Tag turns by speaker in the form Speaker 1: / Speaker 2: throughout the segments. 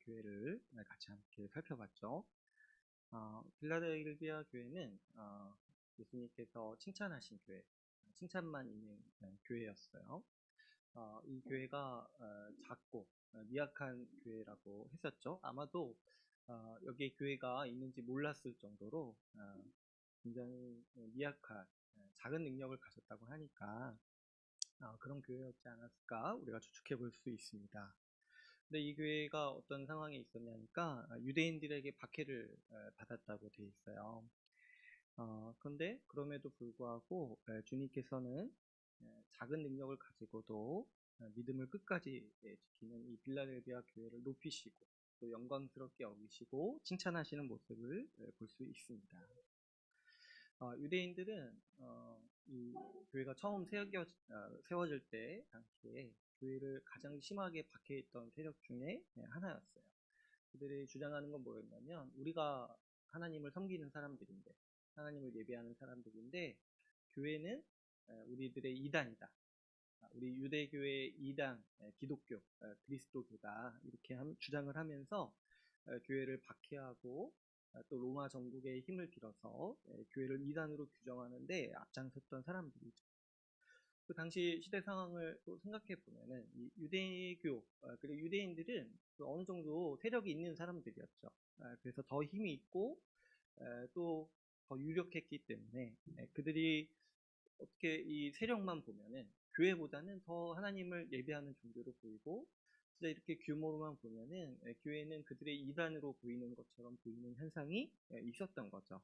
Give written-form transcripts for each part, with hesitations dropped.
Speaker 1: 교회를 같이 함께 살펴봤죠. 필라델피아 교회는 예수님께서 칭찬하신 교회, 칭찬만 있는 교회였어요. 이 교회가 작고 미약한 교회라고 했었죠. 아마도 여기에 교회가 있는지 몰랐을 정도로 굉장히 미약한 작은 능력을 가졌다고 하니까 그런 교회였지 않았을까 우리가 추측해 볼 수 있습니다. 근데 이 교회가 어떤 상황에 있었냐니까 유대인들에게 박해를 받았다고 돼 있어요. 그런데 그럼에도 불구하고 주님께서는 작은 능력을 가지고도 믿음을 끝까지 지키는 이 빌라델비아 교회를 높이시고 또 영광스럽게 여기시고 칭찬하시는 모습을 볼 수 있습니다. 유대인들은 이 교회가 처음 세워질 때 당시에 교회를 가장 심하게 박해했던 세력 중에 하나였어요. 그들이 주장하는 건 뭐였냐면 우리가 하나님을 섬기는 사람들인데 하나님을 예배하는 사람들인데 교회는 우리들의 이단이다. 우리 유대교의 이단, 기독교, 그리스도교다 이렇게 주장을 하면서 교회를 박해하고 또 로마 정국의 힘을 빌어서 교회를 이단으로 규정하는데 앞장섰던 사람들이죠. 그 당시 시대 상황을 또 생각해 보면은 이 유대교 그리고 유대인들은 어느 정도 세력이 있는 사람들이었죠. 그래서 더 힘이 있고 또 더 유력했기 때문에 그들이 어떻게 이 세력만 보면은 교회보다는 더 하나님을 예배하는 종교로 보이고 진짜 이렇게 규모로만 보면은 교회는 그들의 이단으로 보이는 것처럼 보이는 현상이 있었던 거죠.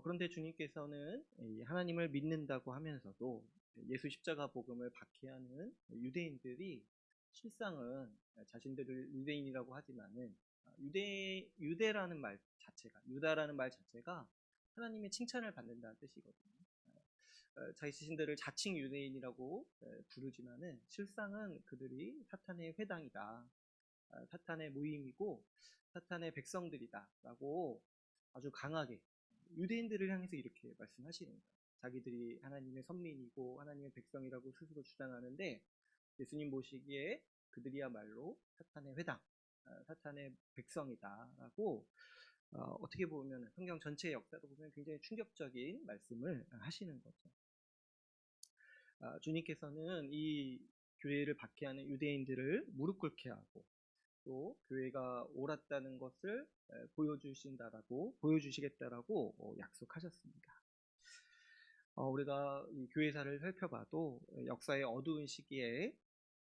Speaker 1: 그런데 주님께서는 하나님을 믿는다고 하면서도 예수 십자가 복음을 박해하는 유대인들이 실상은 자신들을 유대인이라고 하지만은 유대라는 말 자체가 유다라는 말 자체가 하나님의 칭찬을 받는다는 뜻이거든요. 자기 자신들을 자칭 유대인이라고 부르지만은 실상은 그들이 사탄의 회당이다. 사탄의 모임이고 사탄의 백성들이다라고 아주 강하게 유대인들을 향해서 이렇게 말씀하시는 거예요. 자기들이 하나님의 선민이고 하나님의 백성이라고 스스로 주장하는데 예수님 보시기에 그들이야말로 사탄의 회당, 사탄의 백성이다라고 어떻게 보면 성경 전체의 역사로 보면 굉장히 충격적인 말씀을 하시는 거죠. 주님께서는 이 교회를 박해하는 유대인들을 무릎 꿇게 하고 또 교회가 옳았다는 것을 보여주시겠다라고 약속하셨습니다. 우리가 이 교회사를 살펴봐도 역사의 어두운 시기에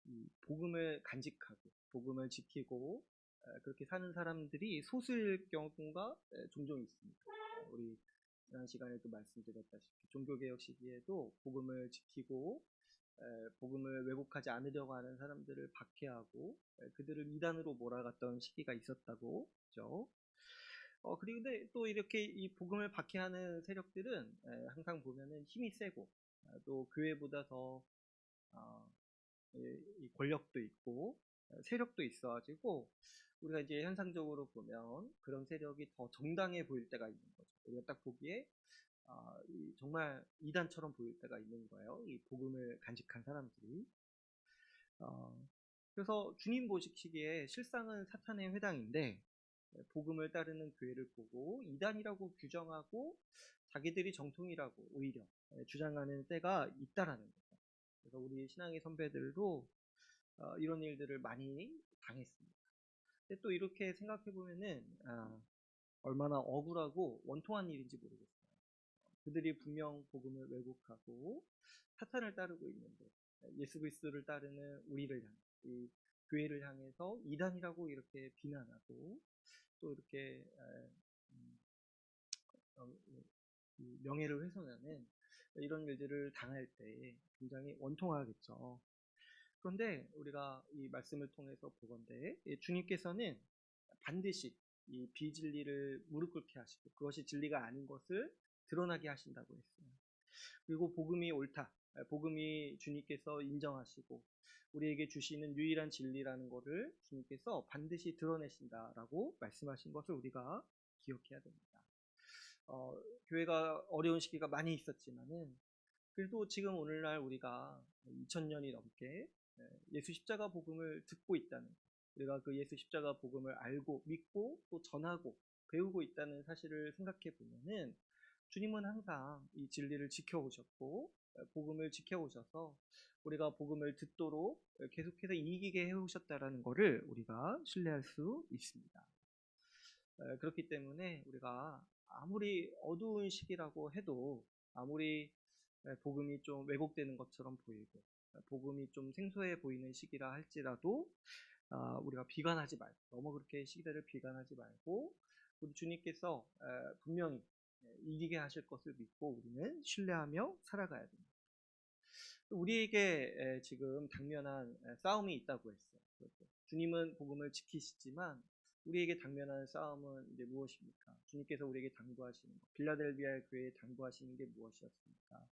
Speaker 1: 이 복음을 간직하고 복음을 지키고 그렇게 사는 사람들이 소수일 경우가 종종 있습니다. 우리 지난 시간에도 말씀드렸다시피 종교개혁 시기에도 복음을 지키고 복음을 왜곡하지 않으려고 하는 사람들을 박해하고 그들을 이단으로 몰아갔던 시기가 있었다고 했죠. 그리고 근데 또 이렇게 이 복음을 박해하는 세력들은 항상 보면은 힘이 세고 또 교회보다 더 이 권력도 있고 세력도 있어가지고 우리가 이제 현상적으로 보면 그런 세력이 더 정당해 보일 때가 있는 거죠. 우리가 딱 보기에 정말 이단처럼 보일 때가 있는 거예요. 이 복음을 간직한 사람들이. 그래서 주님 보시기에 실상은 사탄의 회당인데 복음을 따르는 교회를 보고 이단이라고 규정하고 자기들이 정통이라고 오히려 주장하는 때가 있다라는 거죠. 그래서 우리 신앙의 선배들도 이런 일들을 많이 당했습니다. 근데 또 이렇게 생각해 보면은 얼마나 억울하고 원통한 일인지 모르겠어요. 그들이 분명 복음을 왜곡하고 사탄을 따르고 있는데 예수 그리스도를 따르는 우리를 향해 이 교회를 향해서 이단이라고 이렇게 비난하고 또 이렇게 명예를 훼손하는 이런 일들을 당할 때 굉장히 원통하겠죠. 그런데 우리가 이 말씀을 통해서 보건대 주님께서는 반드시 이 비진리를 무릎 꿇게 하시고 그것이 진리가 아닌 것을 드러나게 하신다고 했어요. 그리고 복음이 옳다. 복음이 주님께서 인정하시고 우리에게 주시는 유일한 진리라는 것을 주님께서 반드시 드러내신다라고 말씀하신 것을 우리가 기억해야 됩니다. 교회가 어려운 시기가 많이 있었지만은 그래도 지금 오늘날 우리가 2000년이 넘게 예수 십자가 복음을 듣고 있다는 것, 우리가 그 예수 십자가 복음을 알고 믿고 또 전하고 배우고 있다는 사실을 생각해 보면은 주님은 항상 이 진리를 지켜오셨고 복음을 지켜오셔서 우리가 복음을 듣도록 계속해서 이기게 해오셨다라는 것을 우리가 신뢰할 수 있습니다. 그렇기 때문에 우리가 아무리 어두운 시기라고 해도 아무리 복음이 좀 왜곡되는 것처럼 보이고 복음이 좀 생소해 보이는 시기라 할지라도 우리가 비관하지 말고 너무 그렇게 시대를 비관하지 말고 우리 주님께서 분명히 이기게 하실 것을 믿고 우리는 신뢰하며 살아가야 됩니다. 우리에게 지금 당면한 싸움이 있다고 했어요. 그렇죠? 주님은 복음을 지키시지만 우리에게 당면한 싸움은 이제 무엇입니까? 주님께서 우리에게 당부하시는 것, 빌라델비아 교회에 당부하시는 게 무엇이었습니까?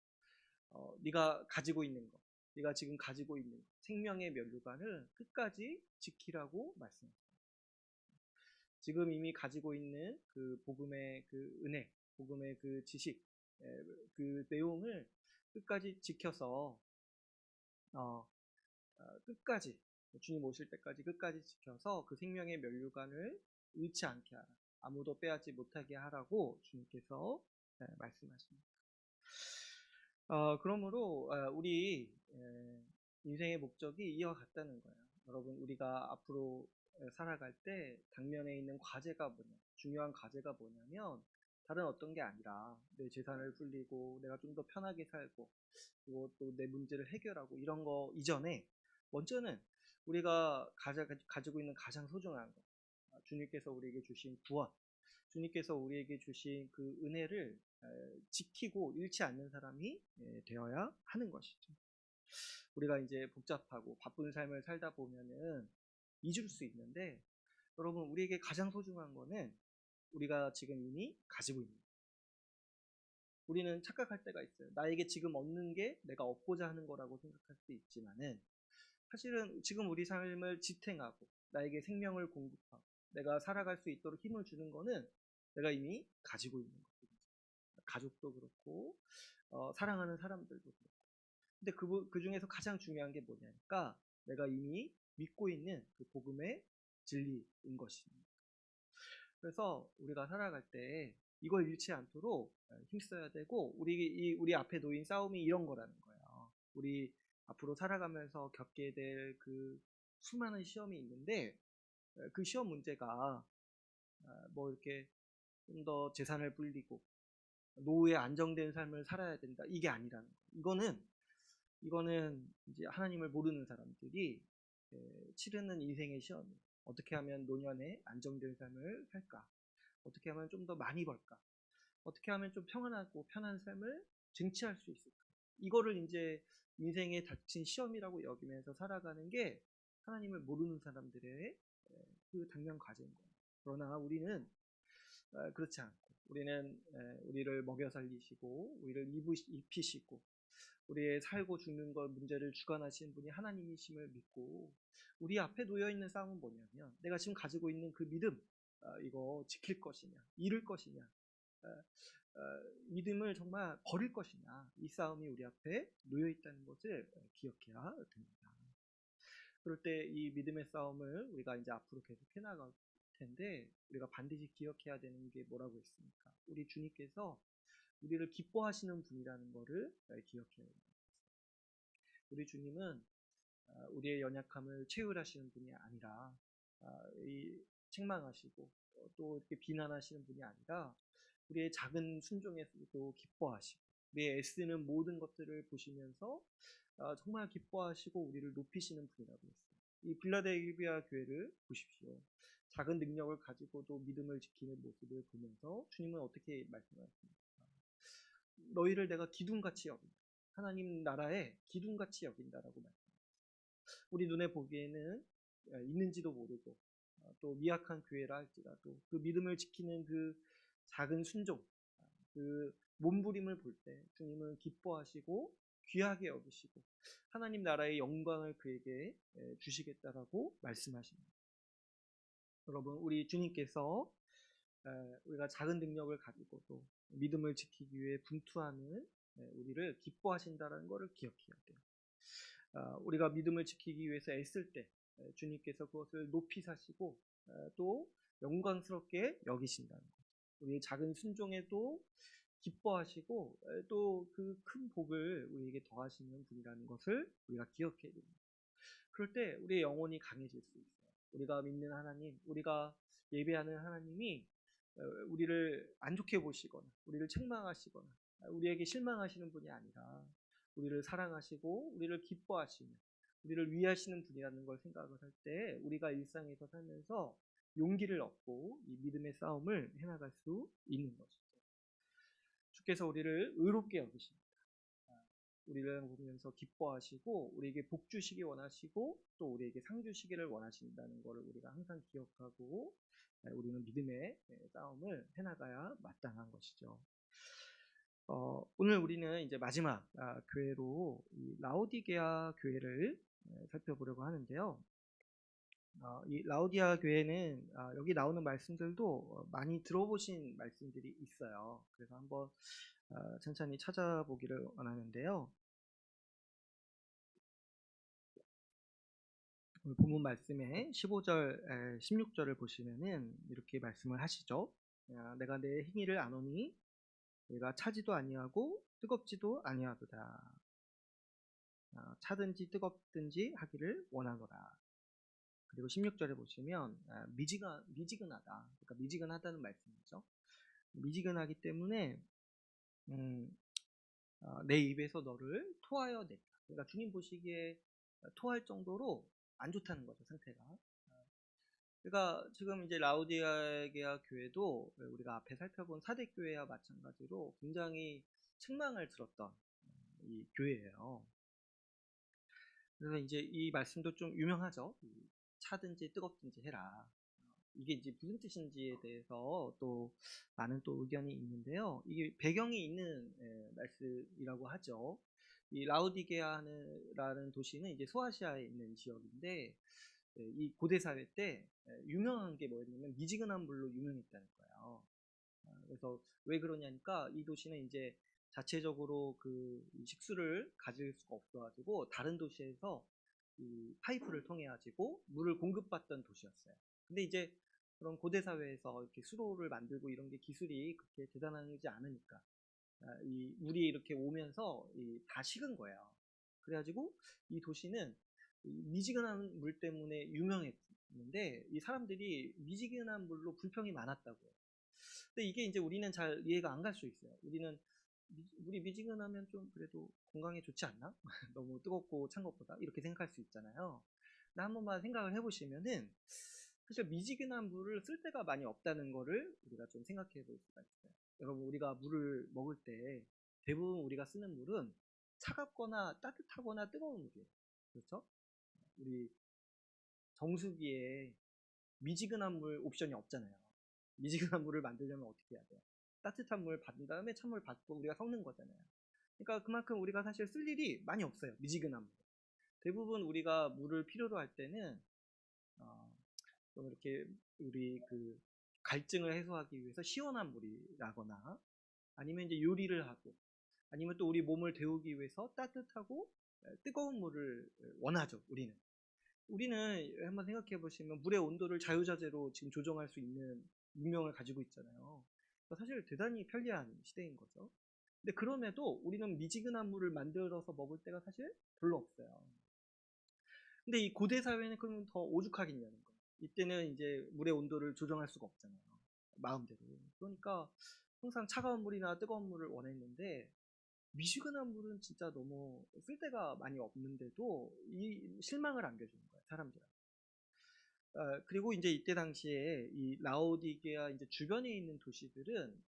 Speaker 1: 네가 가지고 있는 것, 네가 지금 가지고 있는 것, 생명의 면류관을 끝까지 지키라고 말씀하셨습니다. 지금 이미 가지고 있는 그 복음의 그 은혜, 복음의 그 지식, 그 내용을 끝까지 지켜서 끝까지 주님 오실 때까지 끝까지 지켜서 그 생명의 면류관을 잃지 않게 하라. 아무도 빼앗지 못하게 하라고 주님께서 말씀하십니다. 그러므로 우리 인생의 목적이 이어갔다는 거예요. 여러분 우리가 앞으로 살아갈 때 당면에 있는 과제가 중요한 과제가 뭐냐면 다른 어떤 게 아니라 내 재산을 불리고 내가 좀 더 편하게 살고 그리고 또 내 문제를 해결하고 이런 거 이전에 먼저는 우리가 가지고 있는 가장 소중한 것, 주님께서 우리에게 주신 구원, 주님께서 우리에게 주신 그 은혜를 지키고 잃지 않는 사람이 되어야 하는 것이죠. 우리가 이제 복잡하고 바쁜 삶을 살다 보면은 잊을 수 있는데 여러분 우리에게 가장 소중한 거는 우리가 지금 이미 가지고 있는 거예요. 우리는 착각할 때가 있어요. 나에게 지금 얻는 게 내가 얻고자 하는 거라고 생각할 수 있지만은 사실은 지금 우리 삶을 지탱하고 나에게 생명을 공급하고 내가 살아갈 수 있도록 힘을 주는 거는 내가 이미 가지고 있는 것들이죠. 가족도 그렇고 사랑하는 사람들도 그렇고. 근데 그 중에서 가장 중요한 게 뭐냐니까 내가 이미 믿고 있는 그 복음의 진리인 것입니다. 그래서 우리가 살아갈 때 이걸 잃지 않도록 힘써야 되고 우리 앞에 놓인 싸움이 이런 거라는 거예요. 우리 앞으로 살아가면서 겪게 될 그 수많은 시험이 있는데 그 시험 문제가 뭐 이렇게 좀 더 재산을 불리고 노후에 안정된 삶을 살아야 된다 이게 아니라는 거예요. 이거는 이제 하나님을 모르는 사람들이 치르는 인생의 시험이에요. 어떻게 하면 노년에 안정된 삶을 살까? 어떻게 하면 좀 더 많이 벌까? 어떻게 하면 좀 평안하고 편한 삶을 쟁취할 수 있을까? 이거를 이제 인생의 닥친 시험이라고 여기면서 살아가는 게 하나님을 모르는 사람들의 그 당면 과제인 거예요. 그러나 우리는 그렇지 않고 우리는 우리를 먹여 살리시고 우리를 입히시고 우리의 살고 죽는 것 문제를 주관하시는 분이 하나님이심을 믿고 우리 앞에 놓여 있는 싸움은 뭐냐면 내가 지금 가지고 있는 그 믿음 이거 지킬 것이냐 잃을 것이냐 믿음을 정말 버릴 것이냐 이 싸움이 우리 앞에 놓여 있다는 것을 기억해야 됩니다. 그럴 때 이 믿음의 싸움을 우리가 이제 앞으로 계속 해나갈 텐데 우리가 반드시 기억해야 되는 게 뭐라고 했습니까? 우리 주님께서 우리를 기뻐하시는 분이라는 것을 기억해야 됩니다. 우리 주님은 우리의 연약함을 채울하시는 분이 아니라 책망하시고 또 이렇게 비난하시는 분이 아니라 우리의 작은 순종에서도 기뻐하시고 우리의 애쓰는 모든 것들을 보시면서 정말 기뻐하시고 우리를 높이시는 분이라고 했어요. 이 빌라델비아 교회를 보십시오. 작은 능력을 가지고도 믿음을 지키는 모습을 보면서 주님은 어떻게 말씀하십니까? 너희를 내가 기둥같이 여긴다. 하나님 나라에 기둥같이 여긴다라고 말씀합니다. 우리 눈에 보기에는 있는지도 모르고 또 미약한 교회라 할지라도 그 믿음을 지키는 그 작은 순종, 그 몸부림을 볼 때 주님은 기뻐하시고 귀하게 여기시고 하나님 나라의 영광을 그에게 주시겠다라고 말씀하십니다. 여러분 우리 주님께서 우리가 작은 능력을 가지고도 믿음을 지키기 위해 분투하는 우리를 기뻐하신다는 것을 기억해야 돼요. 우리가 믿음을 지키기 위해서 애쓸 때 주님께서 그것을 높이 사시고 또 영광스럽게 여기신다는 것. 우리의 작은 순종에도 기뻐하시고 또 그 큰 복을 우리에게 더하시는 분이라는 것을 우리가 기억해야 됩니다. 그럴 때 우리의 영혼이 강해질 수 있어요. 우리가 믿는 하나님, 우리가 예배하는 하나님이 우리를 안 좋게 보시거나 우리를 책망하시거나 우리에게 실망하시는 분이 아니라 우리를 사랑하시고 우리를 기뻐하시는, 우리를 위하시는 분이라는 걸 생각을 할 때 우리가 일상에서 살면서 용기를 얻고 이 믿음의 싸움을 해나갈 수 있는 것이죠. 주께서 우리를 의롭게 여기십니다. 우리를 보면서 기뻐하시고 우리에게 복 주시기 원하시고 또 우리에게 상 주시기를 원하신다는 것을 우리가 항상 기억하고 우리는 믿음의 싸움을 해나가야 마땅한 것이죠. 오늘 우리는 이제 마지막 교회로 이 라오디게아 교회를 살펴보려고 하는데요. 이 라오디아 교회는 여기 나오는 말씀들도 많이 들어보신 말씀들이 있어요. 그래서 한번 천천히 찾아보기를 원하는데요. 오늘 본문 말씀에 15절, 16절을 보시면은 이렇게 말씀을 하시죠. 내가 내 행위를 아노니 내가 차지도 아니하고 뜨겁지도 아니하도다. 차든지 뜨겁든지 하기를 원하노라. 그리고 16절에 보시면 미지근하다. 그러니까 미지근하다는 말씀이죠. 미지근하기 때문에 내 입에서 너를 토하여 냈다. 그러니까 주님 보시기에 토할 정도로 안 좋다는 거죠, 상태가. 그러니까 지금 이제 라오디게아 교회도 우리가 앞에 살펴본 사대 교회와 마찬가지로 굉장히 책망을 들었던 이 교회예요. 그래서 이제 이 말씀도 좀 유명하죠. 차든지 뜨겁든지 해라. 이게 이제 무슨 뜻인지에 대해서 또 많은 또 의견이 있는데요. 이게 배경이 있는 말씀이라고 하죠. 이 라오디게아라는 도시는 이제 소아시아에 있는 지역인데 이 고대 사회 때 유명한 게 뭐였냐면 미지근한 물로 유명했다는 거예요. 그래서 왜 그러냐니까 이 도시는 이제 자체적으로 그 식수를 가질 수가 없어가지고 다른 도시에서 이 파이프를 통해 가지고 물을 공급받던 도시였어요. 근데 이제 그런 고대 사회에서 이렇게 수로를 만들고 이런 게 기술이 그렇게 대단하지 않으니까 이 물이 이렇게 오면서 다 식은 거예요. 그래가지고 이 도시는 미지근한 물 때문에 유명했는데 이 사람들이 미지근한 물로 불평이 많았다고요. 근데 이게 이제 우리는 잘 이해가 안 갈 수 있어요. 우리는 물이 미지근하면 좀 그래도 건강에 좋지 않나? 너무 뜨겁고 찬 것보다 이렇게 생각할 수 있잖아요. 근데 한 번만 생각을 해보시면은 사실 미지근한 물을 쓸 데가 많이 없다는 거를 우리가 좀 생각해 볼 수가 있어요. 여러분 우리가 물을 먹을 때 대부분 우리가 쓰는 물은 차갑거나 따뜻하거나 뜨거운 물이에요. 그렇죠? 우리 정수기에 미지근한 물 옵션이 없잖아요. 미지근한 물을 만들려면 어떻게 해야 돼요? 따뜻한 물 받은 다음에 찬물 받고 우리가 섞는 거잖아요. 그러니까 그만큼 우리가 사실 쓸 일이 많이 없어요. 미지근한 물. 대부분 우리가 물을 필요로 할 때는 좀 이렇게 우리 그 갈증을 해소하기 위해서 시원한 물이라거나 아니면 이제 요리를 하고 아니면 또 우리 몸을 데우기 위해서 따뜻하고 뜨거운 물을 원하죠. 우리는 한번 생각해 보시면 물의 온도를 자유자재로 지금 조정할 수 있는 문명을 가지고 있잖아요. 사실 대단히 편리한 시대인 거죠. 근데 그럼에도 우리는 미지근한 물을 만들어서 먹을 때가 사실 별로 없어요. 근데 이 고대 사회는 그러면 더 오죽하겠냐는 거예요. 이때는 이제 물의 온도를 조정할 수가 없잖아요. 마음대로. 그러니까 항상 차가운 물이나 뜨거운 물을 원했는데 미지근한 물은 진짜 너무 쓸 데가 많이 없는데도 이 실망을 안겨주는 거예요, 사람들은. 그리고 이제 이때 당시에 이 라오디게아 이제 주변에 있는 도시들은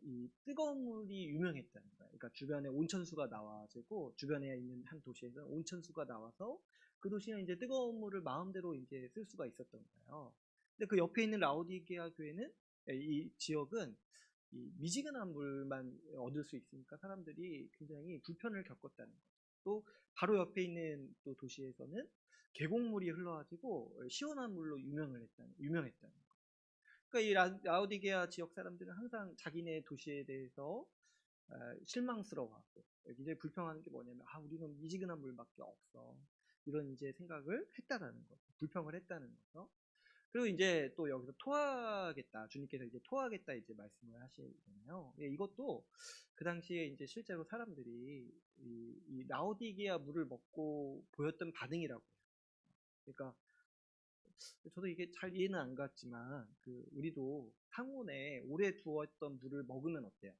Speaker 1: 이 뜨거운 물이 유명했다는 거예요. 그러니까 주변에 온천수가 나와가지고 주변에 있는 한 도시에서 온천수가 나와서 그 도시는 이제 뜨거운 물을 마음대로 이제 쓸 수가 있었던 거예요. 근데 그 옆에 있는 라오디게아 교회는 이 지역은 이 미지근한 물만 얻을 수 있으니까 사람들이 굉장히 불편을 겪었다는 거죠. 또 바로 옆에 있는 또 도시에서는 계곡물이 흘러가지고 시원한 물로 유명했다는 거예요. 그러니까 이 라오디게아 지역 사람들은 항상 자기네 도시에 대해서 실망스러워하고 굉장히 불평하는 게 뭐냐면 우리는 미지근한 물밖에 없어. 이런 이제 생각을 했다라는 거죠. 불평을 했다는 거죠. 그리고 이제 또 여기서 토하겠다. 주님께서 이제 토하겠다 이제 말씀을 하시잖아요. 예, 이것도 그 당시에 이제 실제로 사람들이 이 라오디게아 물을 먹고 보였던 반응이라고 해요. 그러니까 저도 이게 잘 이해는 안 갔지만 우리도 상온에 오래 두었던 물을 먹으면 어때요?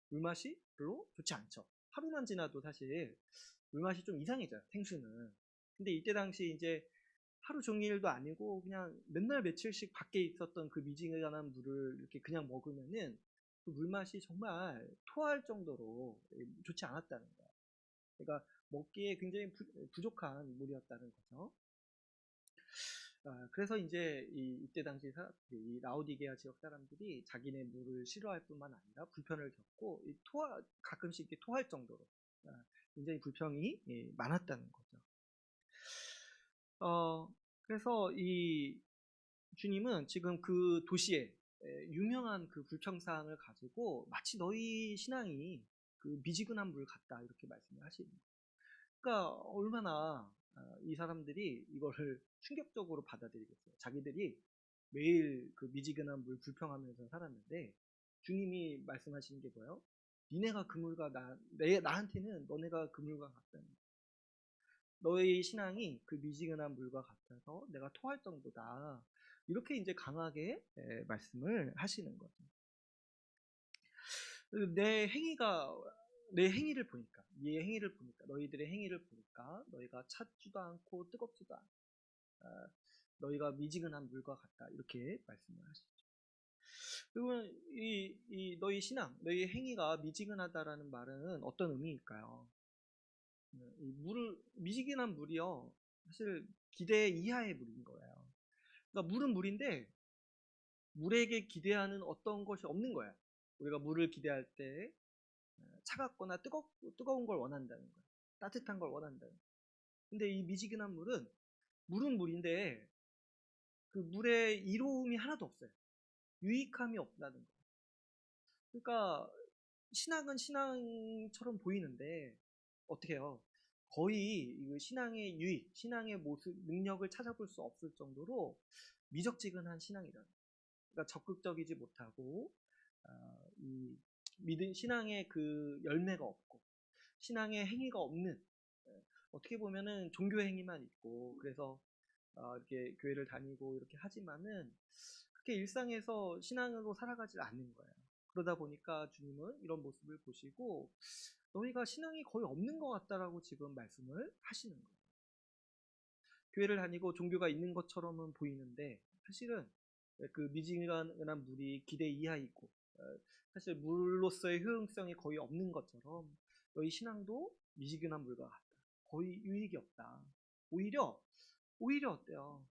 Speaker 1: 물맛이 별로 좋지 않죠. 하루만 지나도 사실 물맛이 좀 이상해져요. 생수는. 근데 이때 당시 이제 하루 종일도 아니고 그냥 맨날 며칠씩 밖에 있었던 그 미지근한 물을 이렇게 그냥 먹으면은 그 물맛이 정말 토할 정도로 좋지 않았다는 거예요. 그러니까 먹기에 굉장히 부족한 물이었다는 거죠. 그래서 이제 이때 당시 이 라오디게아 지역 사람들이 자기네 물을 싫어할 뿐만 아니라 불편을 겪고 가끔씩 이렇게 토할 정도로 굉장히 불평이 많았다는 거죠. 그래서 이 주님은 지금 그 도시에 유명한 그 불평사항을 가지고 마치 너희 신앙이 그 미지근한 물 같다 이렇게 말씀을 하시는 거예요. 그러니까 얼마나 이 사람들이 이거를 충격적으로 받아들이겠어요. 자기들이 매일 그 미지근한 물 불평하면서 살았는데 주님이 말씀하시는 게 뭐예요? 니네가 그물과 나한테는 너네가 그물과 같다는 거예요. 너의 신앙이 그 미지근한 물과 같아서 내가 토할 정도다. 이렇게 이제 강하게 말씀을 하시는 거죠. 내 행위를 보니까, 네 행위를 보니까, 너희들의 행위를 보니까 너희가 찼지도 않고 뜨겁지도 않고 너희가 미지근한 물과 같다. 이렇게 말씀을 하시죠. 그러면 너희 신앙, 너희 행위가 미지근하다라는 말은 어떤 의미일까요? 미지근한 물이요. 사실 기대 이하의 물인 거예요. 그러니까 물은 물인데 물에게 기대하는 어떤 것이 없는 거야. 우리가 물을 기대할 때 차갑거나 뜨거운 걸 원한다는 거야. 따뜻한 걸 원한다는 거야. 근데 이 미지근한 물은 물인데 그 물에 이로움이 하나도 없어요. 유익함이 없다는 거예요. 그러니까 신앙은 신앙처럼 보이는데 어떻게 해요? 거의 신앙의 유익, 신앙의 모습, 능력을 찾아볼 수 없을 정도로 미적지근한 신앙이라는 거예요. 그러니까 적극적이지 못하고 이 신앙의 그 열매가 없고 신앙의 행위가 없는 어떻게 보면은 종교 행위만 있고 그래서 이렇게 교회를 다니고 이렇게 하지만은 그렇게 일상에서 신앙으로 살아가지 않는 거예요. 그러다 보니까 주님은 이런 모습을 보시고 너희가 신앙이 거의 없는 것 같다라고 지금 말씀을 하시는 거예요. 교회를 다니고 종교가 있는 것처럼은 보이는데 사실은 그 미지근한 물이 기대 이하이고 사실 물로서의 효용성이 거의 없는 것처럼 너희 신앙도 미지근한 물과 같다. 거의 유익이 없다. 오히려 어때요?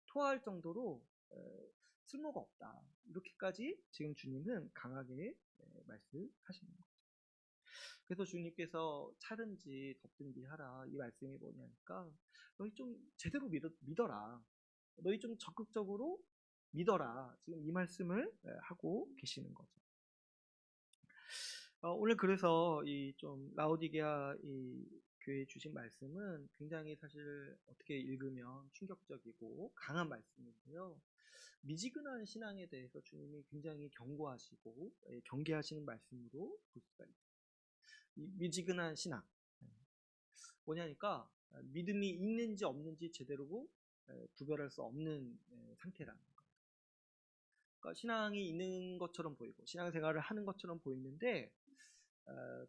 Speaker 1: 토할 정도로 쓸모가 없다. 이렇게까지 지금 주님은 강하게 말씀하시는 거죠. 그래서 주님께서 차든지 덥든지 하라 이 말씀이 뭐냐니까 너희 좀 제대로 믿어라. 너희 좀 적극적으로 믿어라. 지금 이 말씀을 하고 계시는 거죠. 오늘 그래서 이 좀 라오디게아 이 교회에 주신 말씀은 굉장히 사실 어떻게 읽으면 충격적이고 강한 말씀인데요. 미지근한 신앙에 대해서 주님이 굉장히 경고하시고 경계하시는 말씀으로 볼 수가 있습니다. 이 미지근한 신앙 뭐냐니까 믿음이 있는지 없는지 제대로 구별할 수 없는 상태라는 거예요. 그러니까 신앙이 있는 것처럼 보이고 신앙생활을 하는 것처럼 보이는데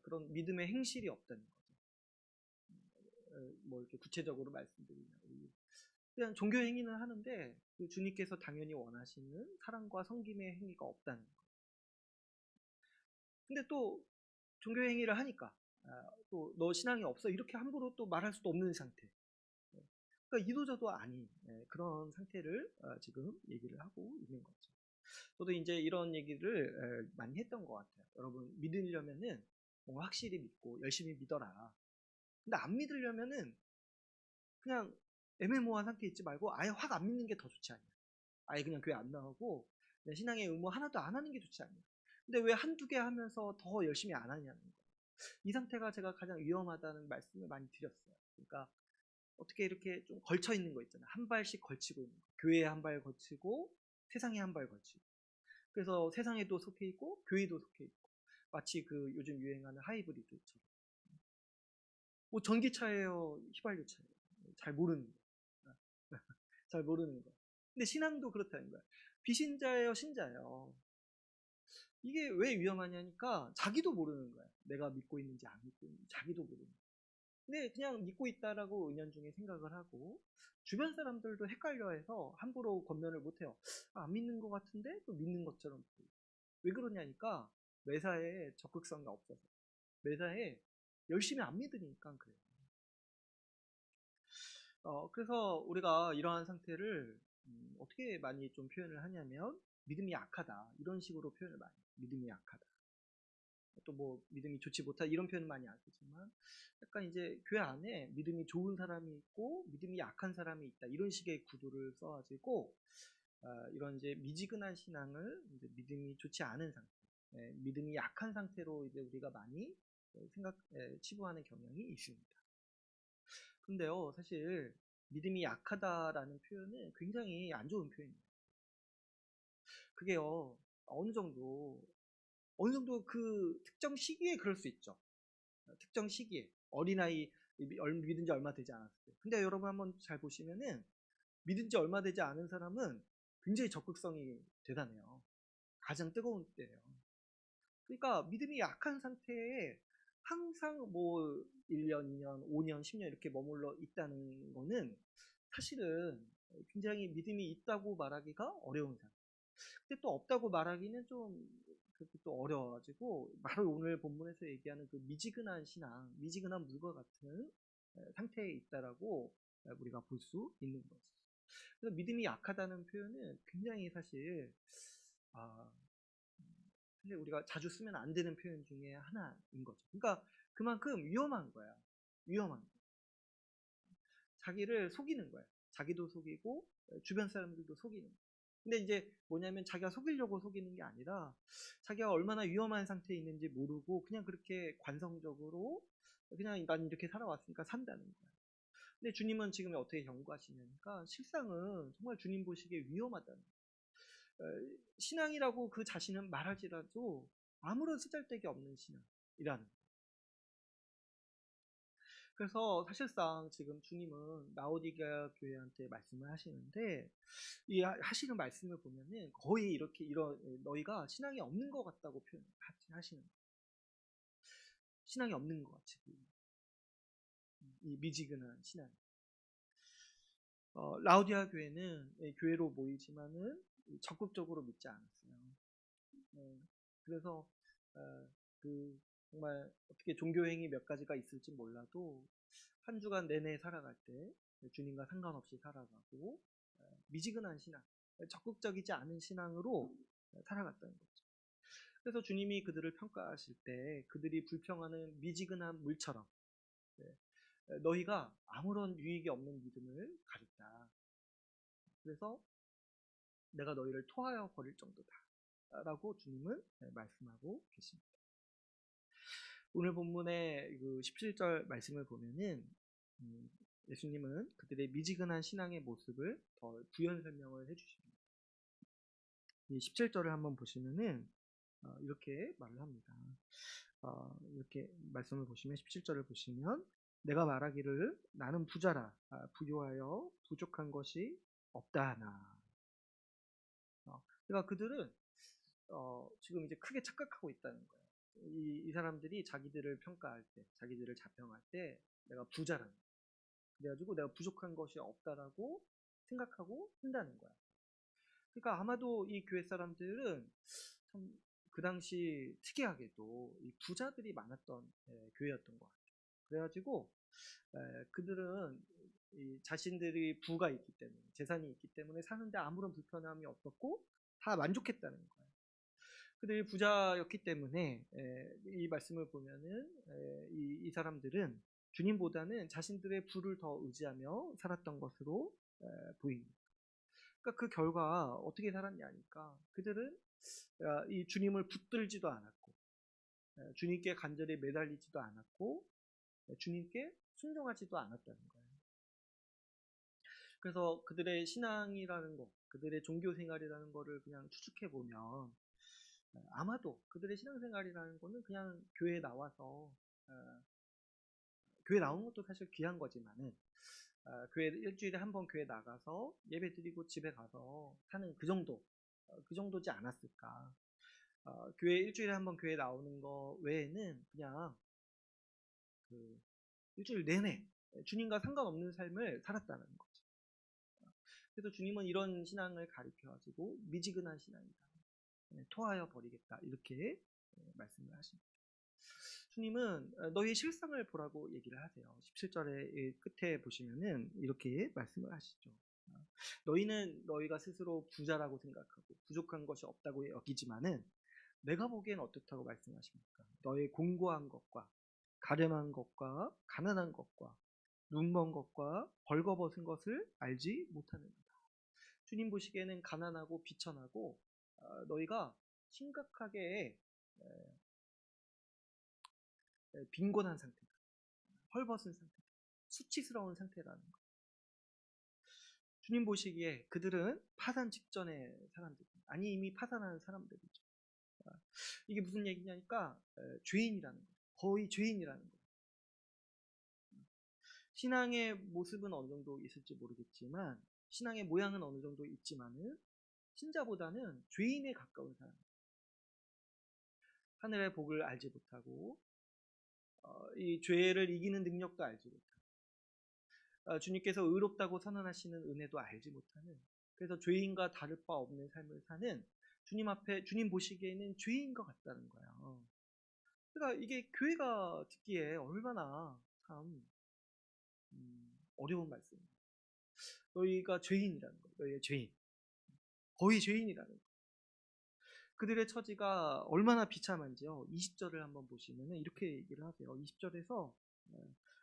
Speaker 1: 그런 믿음의 행실이 없다는 거죠. 뭐 이렇게 구체적으로 말씀드리면 그냥 종교 행위는 하는데 그 주님께서 당연히 원하시는 사랑과 섬김의 행위가 없다는 거예요. 근데 또 종교 행위를 하니까 또 너 신앙이 없어 이렇게 함부로 또 말할 수도 없는 상태. 그러니까 이도저도 아닌 그런 상태를 지금 얘기를 하고 있는 거죠. 저도 이제 이런 얘기를 많이 했던 것 같아요. 여러분 믿으려면은 뭔가 확실히 믿고 열심히 믿어라. 근데 안 믿으려면은 그냥 애매모호한 상태에 있지 말고 아예 확 안 믿는 게 더 좋지 않냐. 아예 그냥 교회 안 나오고 그냥 신앙의 의무 하나도 안 하는 게 좋지 않냐. 근데 왜 한두 개 하면서 더 열심히 안 하냐는 거예요. 이 상태가 제가 가장 위험하다는 말씀을 많이 드렸어요. 그러니까 어떻게 이렇게 좀 걸쳐 있는 거 있잖아요. 한 발씩 걸치고 있는 거. 교회에 한 발 걸치고 세상에 한 발 걸치고. 그래서 세상에도 속해 있고 교회도 속해 있고. 마치 그 요즘 유행하는 하이브리드처럼. 뭐 전기차예요, 휘발유차예요. 잘 모르는 거. 잘 모르는 거. 근데 신앙도 그렇다는 거야. 비신자예요, 신자예요. 이게 왜 위험하냐니까 자기도 모르는 거야. 내가 믿고 있는지 안 믿고 있는지 자기도 모르는 거야. 근데 그냥 믿고 있다라고 은연중에 생각을 하고 주변 사람들도 헷갈려해서 함부로 권면을 못해요. 안 믿는 것 같은데 또 믿는 것처럼 보이고. 왜 그러냐니까 매사에 적극성이 없어서 매사에 열심히 안 믿으니까 그래요. 그래서 우리가 이러한 상태를 어떻게 많이 좀 표현을 하냐면 믿음이 약하다 이런 식으로 표현을 많이 해요. 믿음이 약하다. 또 뭐 믿음이 좋지 못하다 이런 표현은 많이 안 쓰지만 약간 이제 교회 안에 믿음이 좋은 사람이 있고 믿음이 약한 사람이 있다 이런 식의 구도를 써가지고 이런 이제 미지근한 신앙을 이제 믿음이 좋지 않은 상태, 믿음이 약한 상태로 이제 우리가 많이 치부하는 경향이 있습니다. 근데요, 사실 믿음이 약하다라는 표현은 굉장히 안 좋은 표현이에요. 그게요, 어느 정도 그 특정 시기에 그럴 수 있죠. 특정 시기에 어린아이 믿은 지 얼마 되지 않았을 때. 근데 여러분 한번 잘 보시면은 믿은 지 얼마 되지 않은 사람은 굉장히 적극성이 대단해요. 가장 뜨거운 때예요. 그러니까 믿음이 약한 상태에 항상 뭐 1년, 2년, 5년, 10년 이렇게 머물러 있다는 거는 사실은 굉장히 믿음이 있다고 말하기가 어려운 상태. 근데 또 없다고 말하기는 좀 그렇게 또 어려워가지고 바로 오늘 본문에서 얘기하는 그 미지근한 신앙, 미지근한 물과 같은 상태에 있다라고 우리가 볼 수 있는 거죠. 그래서 믿음이 약하다는 표현은 굉장히 사실 아, 사실 우리가 자주 쓰면 안 되는 표현 중에 하나인 거죠. 그러니까 그만큼 위험한 거야. 위험한 거. 자기를 속이는 거야. 자기도 속이고 주변 사람들도 속이는 거야. 근데 이제 뭐냐면 자기가 속이려고 속이는 게 아니라 자기가 얼마나 위험한 상태에 있는지 모르고 그냥 그렇게 관성적으로 그냥 난 이렇게 살아왔으니까 산다는 거야. 근데 주님은 지금 어떻게 경고하시냐니까 실상은 정말 주님 보시기에 위험하다는 거예요. 신앙이라고 그 자신은 말하지라도 아무런 쓰잘데기 없는 신앙이라는 거예요. 그래서 사실상 지금 주님은 라오디게아 교회한테 말씀을 하시는데 이 하시는 말씀을 보면은 거의 이렇게 이런 너희가 신앙이 없는 것 같다고 표현하시는 거예요. 신앙이 없는 것 같이 보이는 이 미지근한 신앙. 라오디아 교회는 교회로 모이지만은 적극적으로 믿지 않았어요. 그래서 그 정말 어떻게 종교 행위 몇 가지가 있을지 몰라도 한 주간 내내 살아갈 때 주님과 상관없이 살아가고 미지근한 신앙, 적극적이지 않은 신앙으로 살아갔다는 거죠. 그래서 주님이 그들을 평가하실 때 그들이 불평하는 미지근한 물처럼 너희가 아무런 유익이 없는 믿음을 가졌다. 그래서 내가 너희를 토하여 버릴 정도다. 라고 주님은 말씀하고 계십니다. 오늘 본문의 그 17절 말씀을 보면은 예수님은 그들의 미지근한 신앙의 모습을 더 부연 설명을 해주십니다. 이 17절을 한번 보시면은 이렇게 말을 합니다. 이렇게 말씀을 보시면 17절을 보시면 내가 말하기를 나는 부자라 부요하여 부족한 것이 없다 하나. 그러니까 그들은 지금 이제 크게 착각하고 있다는 거예요. 이 사람들이 자기들을 평가할 때, 자기들을 자평할 때 내가 부자라는 거예요. 그래가지고 내가 부족한 것이 없다라고 생각하고 한다는 거야. 그러니까 아마도 이 교회 사람들은 참 그 당시 특이하게도 이 부자들이 많았던 교회였던 것 같아요. 그래가지고 그들은 이 자신들이 부가 있기 때문에 재산이 있기 때문에 사는데 아무런 불편함이 없었고 다 만족했다는 거예요. 그들이 부자였기 때문에 이 말씀을 보면은 이 사람들은 주님보다는 자신들의 부를 더 의지하며 살았던 것으로 보입니다. 그러니까 그 결과 어떻게 살았냐니까 그들은 이 주님을 붙들지도 않았고 주님께 간절히 매달리지도 않았고 주님께 순종하지도 않았다는 거예요. 그래서 그들의 신앙이라는 거, 그들의 종교 생활이라는 거를 그냥 추측해 보면 아마도 그들의 신앙생활이라는 거는 그냥 교회에 나와서 교회 나온 것도 사실 귀한 거지만은 교회 일주일에 한 번 교회 나가서 예배 드리고 집에 가서 사는 그 정도 그 정도지 않았을까. 교회 일주일에 한 번 교회 나오는 거 외에는 그냥 그 일주일 내내 주님과 상관없는 삶을 살았다는 거죠. 그래서 주님은 이런 신앙을 가르쳐 가지고 미지근한 신앙이다. 토하여 버리겠다. 이렇게 말씀을 하십니다. 주님은 너희의 실상을 보라고 얘기를 하세요. 17절의 끝에 보시면은 이렇게 말씀을 하시죠. 너희는 너희가 스스로 부자라고 생각하고 부족한 것이 없다고 여기지만은 내가 보기엔 어떻다고 말씀하십니까? 너의 공고한 것과 가련한 것과 가난한 것과 눈먼 것과 벌거벗은 것을 알지 못하는도다. 주님 보시기에는 가난하고 비천하고 너희가 심각하게 빈곤한 상태다. 헐벗은 상태다. 수치스러운 상태라는 거. 주님 보시기에 그들은 파산 직전의 사람들입니다. 아니 이미 파산한 사람들이죠. 이게 무슨 얘기냐니까 죄인이라는 거예요. 거의 죄인이라는 거예요. 신앙의 모습은 어느 정도 있을지 모르겠지만 신앙의 모양은 어느 정도 있지만은 신자보다는 죄인에 가까운 사람. 하늘의 복을 알지 못하고 이 죄를 이기는 능력도 알지 못하고 주님께서 의롭다고 선언하시는 은혜도 알지 못하는, 그래서 죄인과 다를 바 없는 삶을 사는 주님 앞에 주님 보시기에는 죄인 것 같다는 거예요. 그러니까 이게 교회가 듣기에 얼마나 참 어려운 말씀이에요. 너희가 죄인이라는 거예요. 너희의 죄인. 거의 죄인이라는 거예요. 그들의 처지가 얼마나 비참한지요. 20절을 한번 보시면 이렇게 얘기를 하세요. 20절에서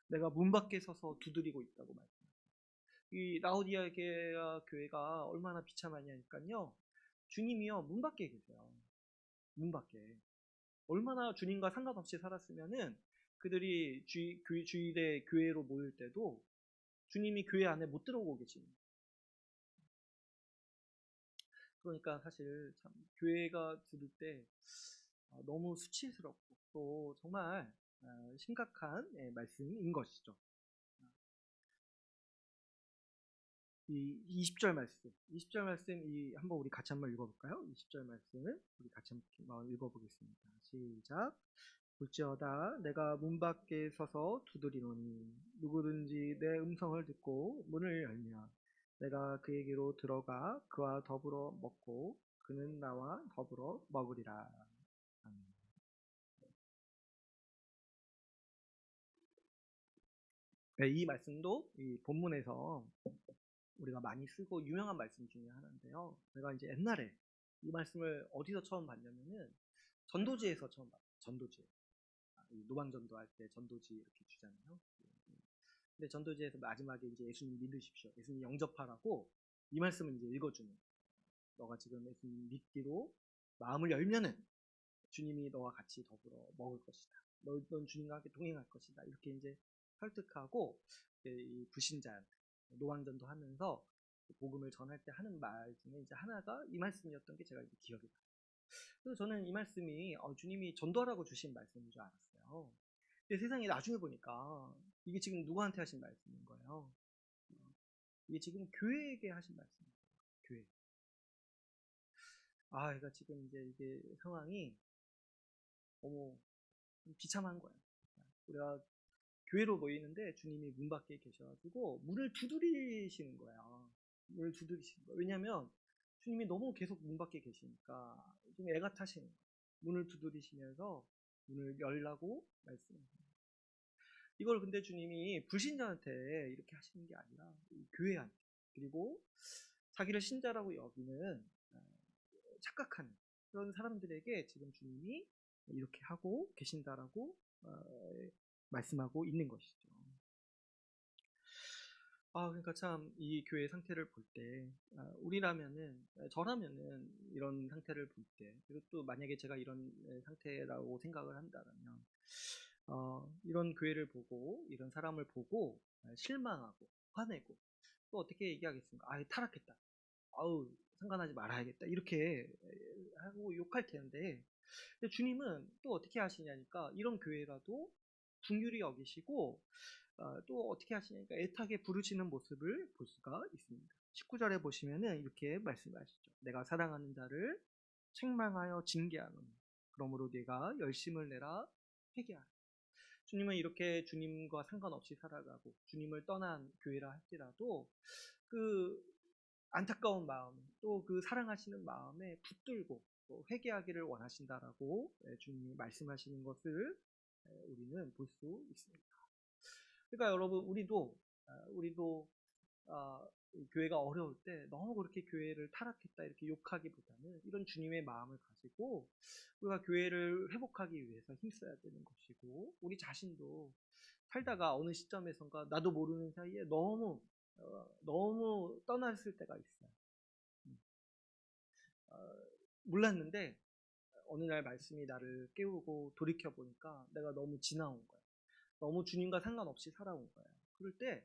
Speaker 1: 내가 문 밖에 서서 두드리고 있다고 말씀해요. 이 라오디아 교회가 얼마나 비참하냐니까요. 주님이요 문 밖에 계세요. 문 밖에. 얼마나 주님과 상관없이 살았으면은 그들이 주일에 교회로 모일 때도 주님이 교회 안에 못 들어오고 계십니다. 그러니까 사실 참 교회가 들을 때 너무 수치스럽고 또 정말 심각한 말씀인 것이죠. 이 20절 말씀, 20절 말씀 한번 우리 같이 한번 읽어볼까요? 20절 말씀을 우리 같이 한번 읽어보겠습니다. 시작. 볼지어다 내가 문 밖에 서서 두드리노니 누구든지 내 음성을 듣고 문을 열면 내가 그에게로 들어가 그와 더불어 먹고 그는 나와 더불어 먹으리라. 아멘. 네, 이 말씀도 이 본문에서 우리가 많이 쓰고 유명한 말씀 중에 하나인데요. 제가 이제 옛날에 이 말씀을 어디서 처음 봤냐면은 전도지에서 처음 봤어요. 전도지. 노방전도 할 때 전도지 이렇게 주잖아요. 근데 전도지에서 마지막에 이제 예수님 믿으십시오. 예수님 영접하라고 이 말씀을 이제 읽어주는. 너가 지금 예수님 믿기로 마음을 열면은 주님이 너와 같이 더불어 먹을 것이다. 넌 주님과 함께 동행할 것이다. 이렇게 이제 설득하고 이 불신자한테 노방전도 하면서 복음을 전할 때 하는 말 중에 이제 하나가 이 말씀이었던 게 제가 이제 기억이 나요. 그래서 저는 이 말씀이 주님이 전도하라고 주신 말씀인 줄 알았어요. 근데 세상에 나중에 보니까 이게 지금 누구한테 하신 말씀인 거예요. 이게 지금 교회에게 하신 말씀이에요. 교회. 그러니까 지금 이제 이게 상황이 너무 비참한 거예요. 우리가 교회로 모이는데 주님이 문 밖에 계셔가지고 문을 두드리시는 거예요. 문을 두드리시는 거예요. 왜냐하면 주님이 너무 계속 문 밖에 계시니까 좀 애가 타시는 거예요. 문을 두드리시면서 문을 열라고 말씀하십니다. 이걸 근데 주님이 불신자한테 이렇게 하시는 게 아니라 교회한테, 그리고 자기를 신자라고 여기는 착각하는 그런 사람들에게 지금 주님이 이렇게 하고 계신다라고 말씀하고 있는 것이죠. 그러니까 참 이 교회 상태를 볼 때, 우리라면은, 저라면은 이런 상태를 볼 때, 그리고 또 만약에 제가 이런 상태라고 생각을 한다면, 이런 교회를 보고, 이런 사람을 보고, 실망하고, 화내고, 또 어떻게 얘기하겠습니까? 아, 타락했다. 아우, 상관하지 말아야겠다. 이렇게 하고 욕할 텐데, 근데 주님은 또 어떻게 하시냐니까 이런 교회라도 긍휼히 여기시고 또 어떻게 하시냐니까 애타게 부르시는 모습을 볼 수가 있습니다. 19절에 보시면은 이렇게 말씀하시죠. 내가 사랑하는 자를 책망하여 징계하노니 그러므로 네가 열심을 내라 회개하라. 주님은 이렇게 주님과 상관없이 살아가고 주님을 떠난 교회라 할지라도 그 안타까운 마음, 또 그 사랑하시는 마음에 붙들고 또 회개하기를 원하신다라고 주님이 말씀하시는 것을 우리는 볼 수 있습니다. 그러니까 여러분, 우리도 이 교회가 어려울 때 너무 그렇게 교회를 타락했다 이렇게 욕하기보다는 이런 주님의 마음을 가지고 우리가 교회를 회복하기 위해서 힘써야 되는 것이고, 우리 자신도 살다가 어느 시점에선가 나도 모르는 사이에 너무 떠났을 때가 있어요. 몰랐는데 어느 날 말씀이 나를 깨우고 돌이켜 보니까 내가 너무 지나온 거야. 너무 주님과 상관없이 살아온 거야. 그럴 때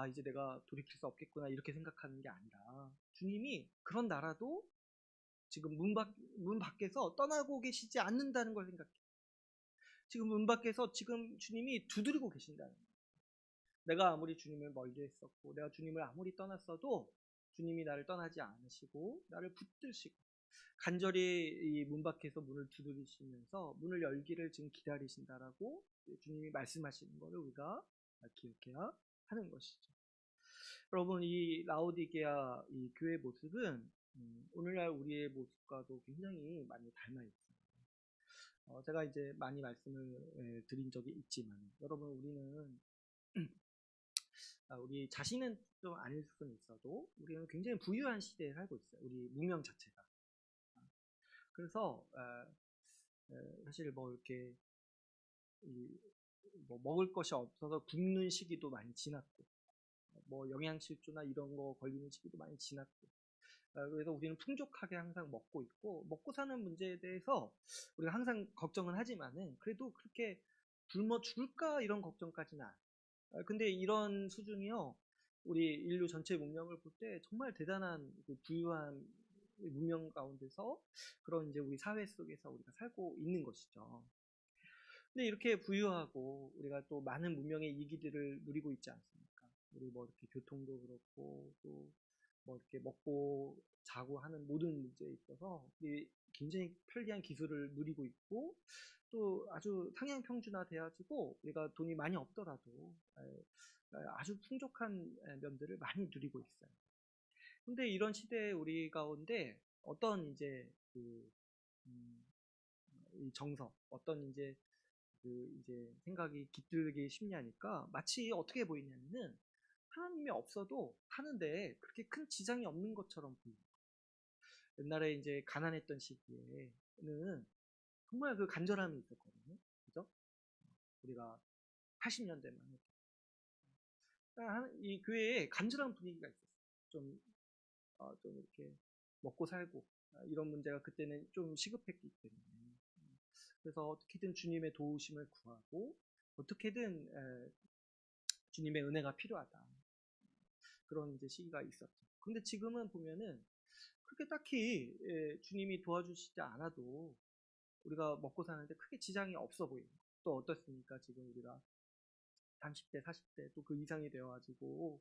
Speaker 1: 이제 내가 돌이킬 수 없겠구나 이렇게 생각하는 게 아니라 주님이 그런 나라도 지금 문 밖에서 떠나고 계시지 않는다는 걸 생각해. 지금 문 밖에서 지금 주님이 두드리고 계신다는 거야. 내가 아무리 주님을 멀리 했었고 내가 주님을 아무리 떠났어도 주님이 나를 떠나지 않으시고 나를 붙드시고 간절히 이 문 밖에서 문을 두드리시면서 문을 열기를 지금 기다리신다라고 주님이 말씀하시는 것을 우리가 기억해야 하는 것이죠. 여러분, 이 라오디게아 이 교회 모습은 오늘날 우리의 모습과도 굉장히 많이 닮아 있어요. 제가 이제 많이 말씀을 드린 적이 있지만 여러분, 우리는 우리 자신은 좀 아닐 수는 있어도 우리는 굉장히 부유한 시대에 살고 있어요. 우리 문명 자체가. 그래서 사실 뭐 이렇게 뭐 먹을 것이 없어서 굶는 시기도 많이 지났고, 뭐 영양실조나 이런 거 걸리는 시기도 많이 지났고, 그래서 우리는 풍족하게 항상 먹고 있고, 먹고 사는 문제에 대해서 우리가 항상 걱정은 하지만은 그래도 그렇게 굶어 죽을까 이런 걱정까지는 안. 근데 이런 수준이요, 우리 인류 전체 문명을 볼 때 정말 대단한 그 부유한 문명 가운데서 그런 이제 우리 사회 속에서 우리가 살고 있는 것이죠. 근데 이렇게 부유하고 우리가 또 많은 문명의 이기들을 누리고 있지 않습니까? 우리 뭐 이렇게 교통도 그렇고 또 뭐 이렇게 먹고 자고 하는 모든 문제에 있어서 우리 굉장히 편리한 기술을 누리고 있고 또 아주 상향평준화되어지고 우리가 돈이 많이 없더라도 아주 풍족한 면들을 많이 누리고 있어요. 근데 이런 시대에 우리 가운데 어떤 이제 이 정서, 어떤 이제 생각이 깃들기 쉽냐니까 마치 어떻게 보이냐면은 하나님이 없어도 사는데 그렇게 큰 지장이 없는 것처럼 보입니다. 옛날에 이제 가난했던 시기에는 정말 그 간절함이 있었거든요. 그죠? 우리가 80년대만 해도. 이 교회에 간절한 분위기가 있었어요. 좀 이렇게 먹고 살고 이런 문제가 그때는 좀 시급했기 때문에. 그래서 어떻게든 주님의 도우심을 구하고 어떻게든 주님의 은혜가 필요하다. 그런 이제 시기가 있었죠. 근데 지금은 보면은 그렇게 딱히 주님이 도와주시지 않아도 우리가 먹고 사는데 크게 지장이 없어 보입니다. 또 어떻습니까? 지금 우리가 30대, 40대 또 그 이상이 되어가지고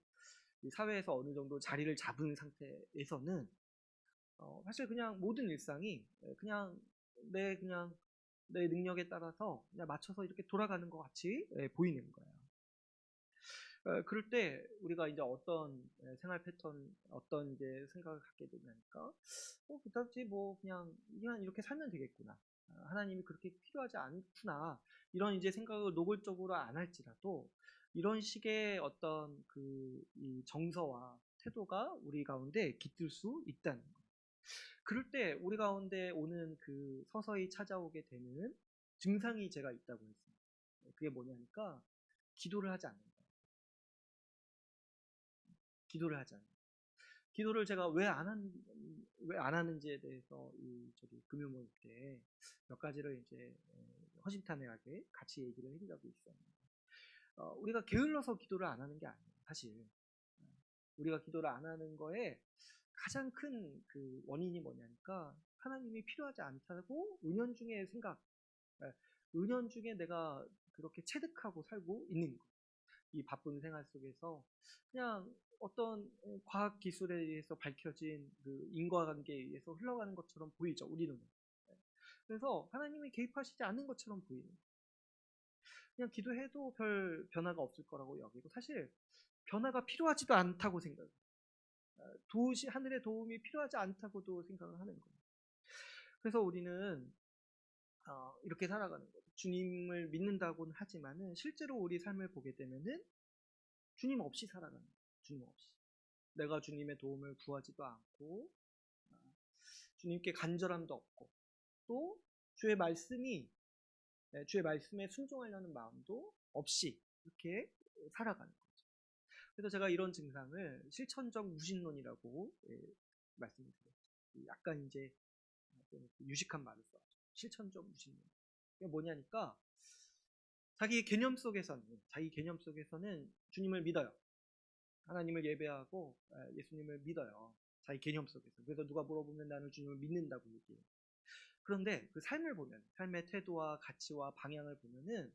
Speaker 1: 이 사회에서 어느 정도 자리를 잡은 상태에서는 사실 그냥 모든 일상이 그냥 내 능력에 따라서 그냥 맞춰서 이렇게 돌아가는 것 같이 보이는 거예요. 그럴 때 우리가 이제 어떤 생활 패턴, 어떤 이제 생각을 갖게 되냐니까, 그다지 뭐 그냥 이렇게 살면 되겠구나. 하나님이 그렇게 필요하지 않구나. 이런 이제 생각을 노골적으로 안 할지라도 이런 식의 어떤 이 정서와 태도가 우리 가운데 깃들 수 있다는 거예요. 그럴 때 우리 가운데 오는 그 서서히 찾아오게 되는 증상이 제가 있다고 했습니다. 그게 뭐냐니까 기도를 하지 않는 거예요. 기도를 하지 않는 거예요. 기도를 제가 왜 안 하는지에 대해서 금요 모임 때 몇 가지를 이제 허심탄회하게 같이 얘기를 한 적이 있었는데, 우리가 게을러서 기도를 안 하는 게 아니에요, 사실. 우리가 기도를 안 하는 거에 가장 큰 그 원인이 뭐냐니까 하나님이 필요하지 않다고 은연중에 생각, 은연중에 내가 그렇게 체득하고 살고 있는 거. 이 바쁜 생활 속에서 그냥 어떤 과학 기술에 의해서 밝혀진 그 인과관계에 의해서 흘러가는 것처럼 보이죠, 우리 눈에. 그래서 하나님이 개입하시지 않는 것처럼 보이는 거예요. 그냥 기도해도 별 변화가 없을 거라고 여기고 사실 변화가 필요하지도 않다고 생각해요. 하늘의 도움이 필요하지 않다고도 생각을 하는 거예요. 그래서 우리는 이렇게 살아가는 거죠. 주님을 믿는다고는 하지만은 실제로 우리 삶을 보게 되면은 주님 없이 살아가는 거예요. 주님 없이. 내가 주님의 도움을 구하지도 않고 주님께 간절함도 없고 또 주의 말씀이 주의 말씀에 순종하려는 마음도 없이 이렇게 살아가는 거죠. 그래서 제가 이런 증상을 실천적 무신론이라고 말씀을 드렸죠. 약간 이제 유식한 말을 써죠. 실천적 무신론. 이게 뭐냐니까 자기 개념 속에서는 주님을 믿어요. 하나님을 예배하고 예수님을 믿어요. 자기 개념 속에서. 그래서 누가 물어보면 나는 주님을 믿는다고 얘기해요. 그런데 그 삶을 보면, 삶의 태도와 가치와 방향을 보면은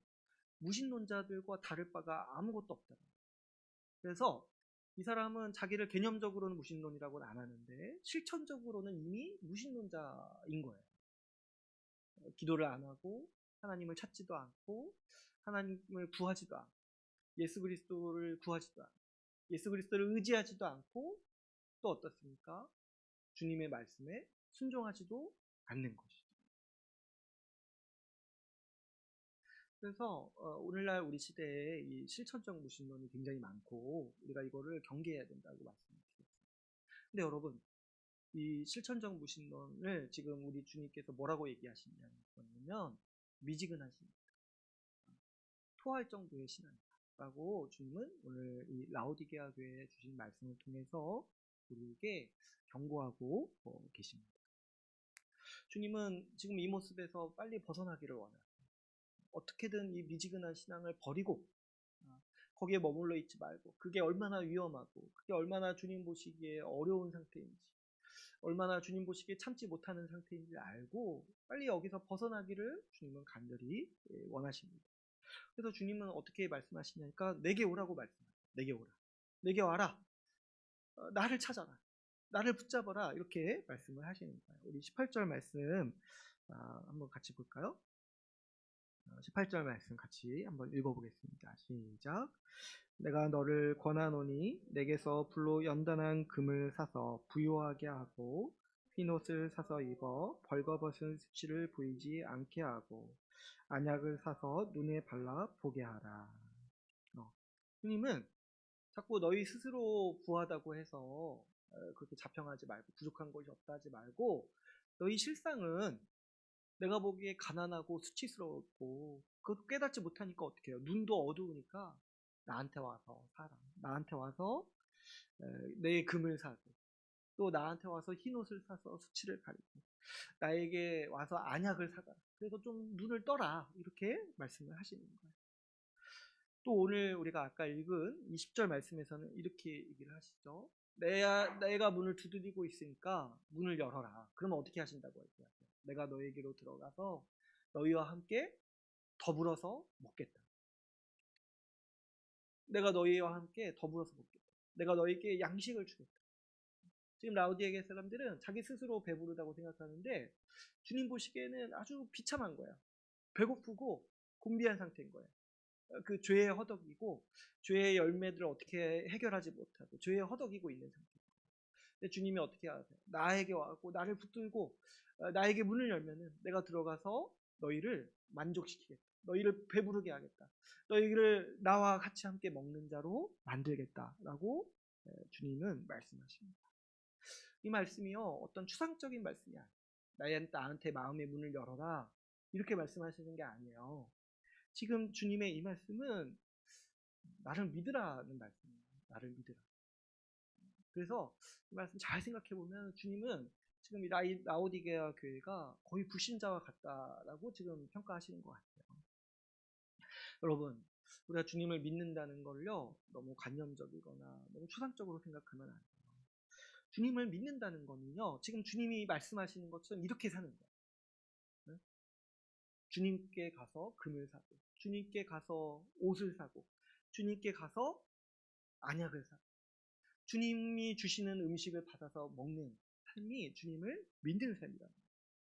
Speaker 1: 무신론자들과 다를 바가 아무것도 없다. 그래서 이 사람은 자기를 개념적으로는 무신론이라고는 안 하는데 실천적으로는 이미 무신론자인 거예요. 기도를 안 하고 하나님을 찾지도 않고 하나님을 구하지도 않고 예수 그리스도를 구하지도 않고 예수 그리스도를 의지하지도 않고 또 어떻습니까? 주님의 말씀에 순종하지도 않는 것이죠. 그래서 오늘날 우리 시대에 이 실천적 무신론이 굉장히 많고 우리가 이거를 경계해야 된다고 말씀드렸습니다. 근데 여러분, 이 실천적 무신론을 지금 우리 주님께서 뭐라고 얘기하시냐면 미지근하신 토할 정도의 신앙이라고 주님은 오늘 이 라오디게아 교회에 주신 말씀을 통해서 우리에게 경고하고 계십니다. 주님은 지금 이 모습에서 빨리 벗어나기를 원해요. 어떻게든 이 미지근한 신앙을 버리고 거기에 머물러 있지 말고 그게 얼마나 위험하고 그게 얼마나 주님 보시기에 어려운 상태인지 얼마나 주님 보시기에 참지 못하는 상태인지 알고 빨리 여기서 벗어나기를 주님은 간절히 원하십니다. 그래서 주님은 어떻게 말씀하시냐니까 내게 오라고 말씀하세요. 내게 오라. 내게 와라. 나를 찾아라. 나를 붙잡아라. 이렇게 말씀을 하시는 거예요. 우리 18절 말씀 한번 같이 볼까요? 18절 말씀 같이 한번 읽어보겠습니다. 시작. 내가 너를 권하노니 내게서 불로 연단한 금을 사서 부요하게 하고 흰옷을 사서 입어 벌거벗은 수치를 보이지 않게 하고 안약을 사서 눈에 발라 보게 하라. 주님은 자꾸 너희 스스로 부하다고 해서 그렇게 자평하지 말고 부족한 것이 없다 하지 말고 너희 실상은 내가 보기에 가난하고 수치스러웠고 그것도 깨닫지 못하니까 어떻게 해요? 눈도 어두우니까 나한테 와서 살아. 나한테 와서 내 금을 사고 또 나한테 와서 흰옷을 사서 수치를 가리고 나에게 와서 안약을 사가라. 그래서 좀 눈을 떠라. 이렇게 말씀을 하시는 거예요. 또 오늘 우리가 아까 읽은 20절 말씀에서는 이렇게 얘기를 하시죠. 내가 문을 두드리고 있으니까 문을 열어라. 그러면 어떻게 하신다고 얘기하세요? 내가 너에게로 들어가서 너희와 함께 더불어서 먹겠다. 내가 너희와 함께 더불어서 먹겠다. 내가 너희에게 양식을 주겠다. 지금 라우디게아 사람들은 자기 스스로 배부르다고 생각하는데 주님 보시기에는 아주 비참한 거예요. 배고프고 곤비한 상태인 거예요. 그 죄에 허덕이고 죄의 열매들을 어떻게 해결하지 못하고 죄에 허덕이고 있는 상태입니다. 근데 주님이 어떻게 하세요? 나에게 와고 나를 붙들고 나에게 문을 열면은 내가 들어가서 너희를 만족시키겠다. 너희를 배부르게 하겠다. 너희를 나와 같이 함께 먹는 자로 만들겠다라고 주님은 말씀하십니다. 이 말씀이요 어떤 추상적인 말씀이 아니에요. 나한테 마음의 문을 열어라 이렇게 말씀하시는 게 아니에요. 지금 주님의 이 말씀은 나를 믿으라는 말씀이에요. 나를 믿으라. 그래서 이 말씀 잘 생각해 보면 주님은 지금 이 라오디게아 교회가 거의 불신자와 같다라고 지금 평가하시는 것 같아요. 여러분, 우리가 주님을 믿는다는 걸요, 너무 관념적이거나 너무 추상적으로 생각하면 안 돼요. 주님을 믿는다는 거는요, 지금 주님이 말씀하시는 것처럼 이렇게 사는 거예요. 네? 주님께 가서 금을 사고, 주님께 가서 옷을 사고, 주님께 가서 안약을 사고, 주님이 주시는 음식을 받아서 먹는 삶이 주님을 믿는 삶이다.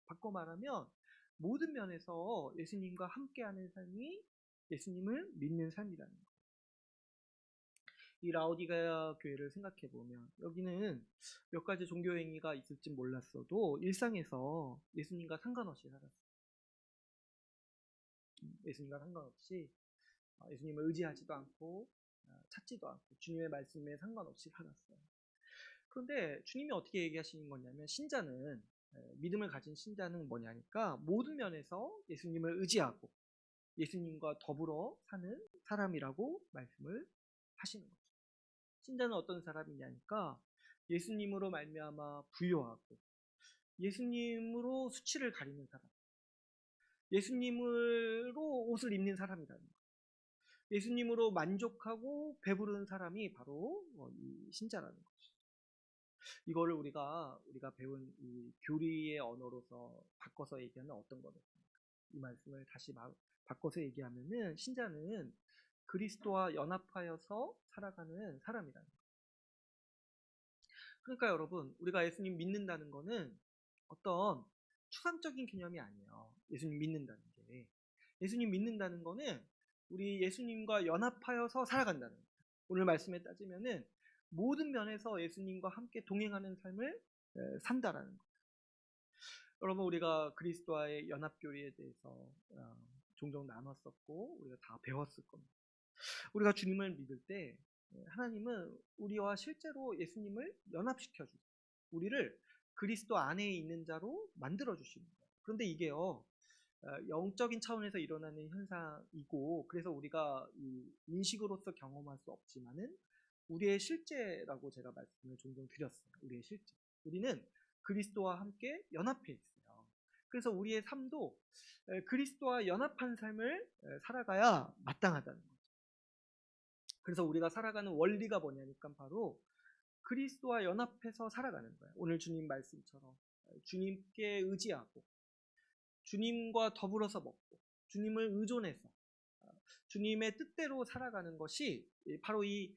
Speaker 1: 바꿔 말하면 모든 면에서 예수님과 함께하는 삶이 예수님을 믿는 삶이라는 거예요. 이 라오디게아 교회를 생각해 보면 여기는 몇 가지 종교 행위가 있을지 몰랐어도 일상에서 예수님과 상관없이 살았어요. 예수님과 상관없이 예수님을 의지하지도 않고 찾지도 않고 주님의 말씀에 상관없이 살았어요. 그런데 주님이 어떻게 얘기하시는 거냐면 신자는 믿음을 가진 신자는 뭐냐니까 모든 면에서 예수님을 의지하고 예수님과 더불어 사는 사람이라고 말씀을 하시는 거죠. 신자는 어떤 사람이냐니까 예수님으로 말미암아 부요하고 예수님으로 수치를 가리는 사람, 예수님으로 옷을 입는 사람이라는 거예요. 예수님으로 만족하고 배부른 사람이 바로 이 신자라는 거죠. 이거를 우리가 배운 이 교리의 언어로서 바꿔서 얘기하면 어떤 거겠습니까? 이 말씀을 다시 바꿔서 얘기하면은 신자는 그리스도와 연합하여서 살아가는 사람이라는 거예요. 그러니까 여러분, 우리가 예수님 믿는다는 거는 어떤 추상적인 개념이 아니에요. 예수님 믿는다는 게. 예수님 믿는다는 거는 우리 예수님과 연합하여서 살아간다는 거예요. 오늘 말씀에 따지면은 모든 면에서 예수님과 함께 동행하는 삶을 산다라는 거예요. 여러분, 우리가 그리스도와의 연합교리에 대해서 종종 나눴었고 우리가 다 배웠을 겁니다. 우리가 주님을 믿을 때 하나님은 우리와 실제로 예수님을 연합시켜 주세요. 우리를 그리스도 안에 있는 자로 만들어 주시는 거예요. 그런데 이게요, 영적인 차원에서 일어나는 현상이고, 그래서 우리가 이 인식으로서 경험할 수 없지만은 우리의 실제라고 제가 말씀을 종종 드렸어요. 우리의 실제. 우리는 그리스도와 함께 연합해 있어요. 그래서 우리의 삶도 그리스도와 연합한 삶을 살아가야 마땅하다는 거죠. 그래서 우리가 살아가는 원리가 뭐냐니까 바로 그리스도와 연합해서 살아가는 거예요. 오늘 주님 말씀처럼 주님께 의지하고 주님과 더불어서 먹고 주님을 의존해서 주님의 뜻대로 살아가는 것이 바로 이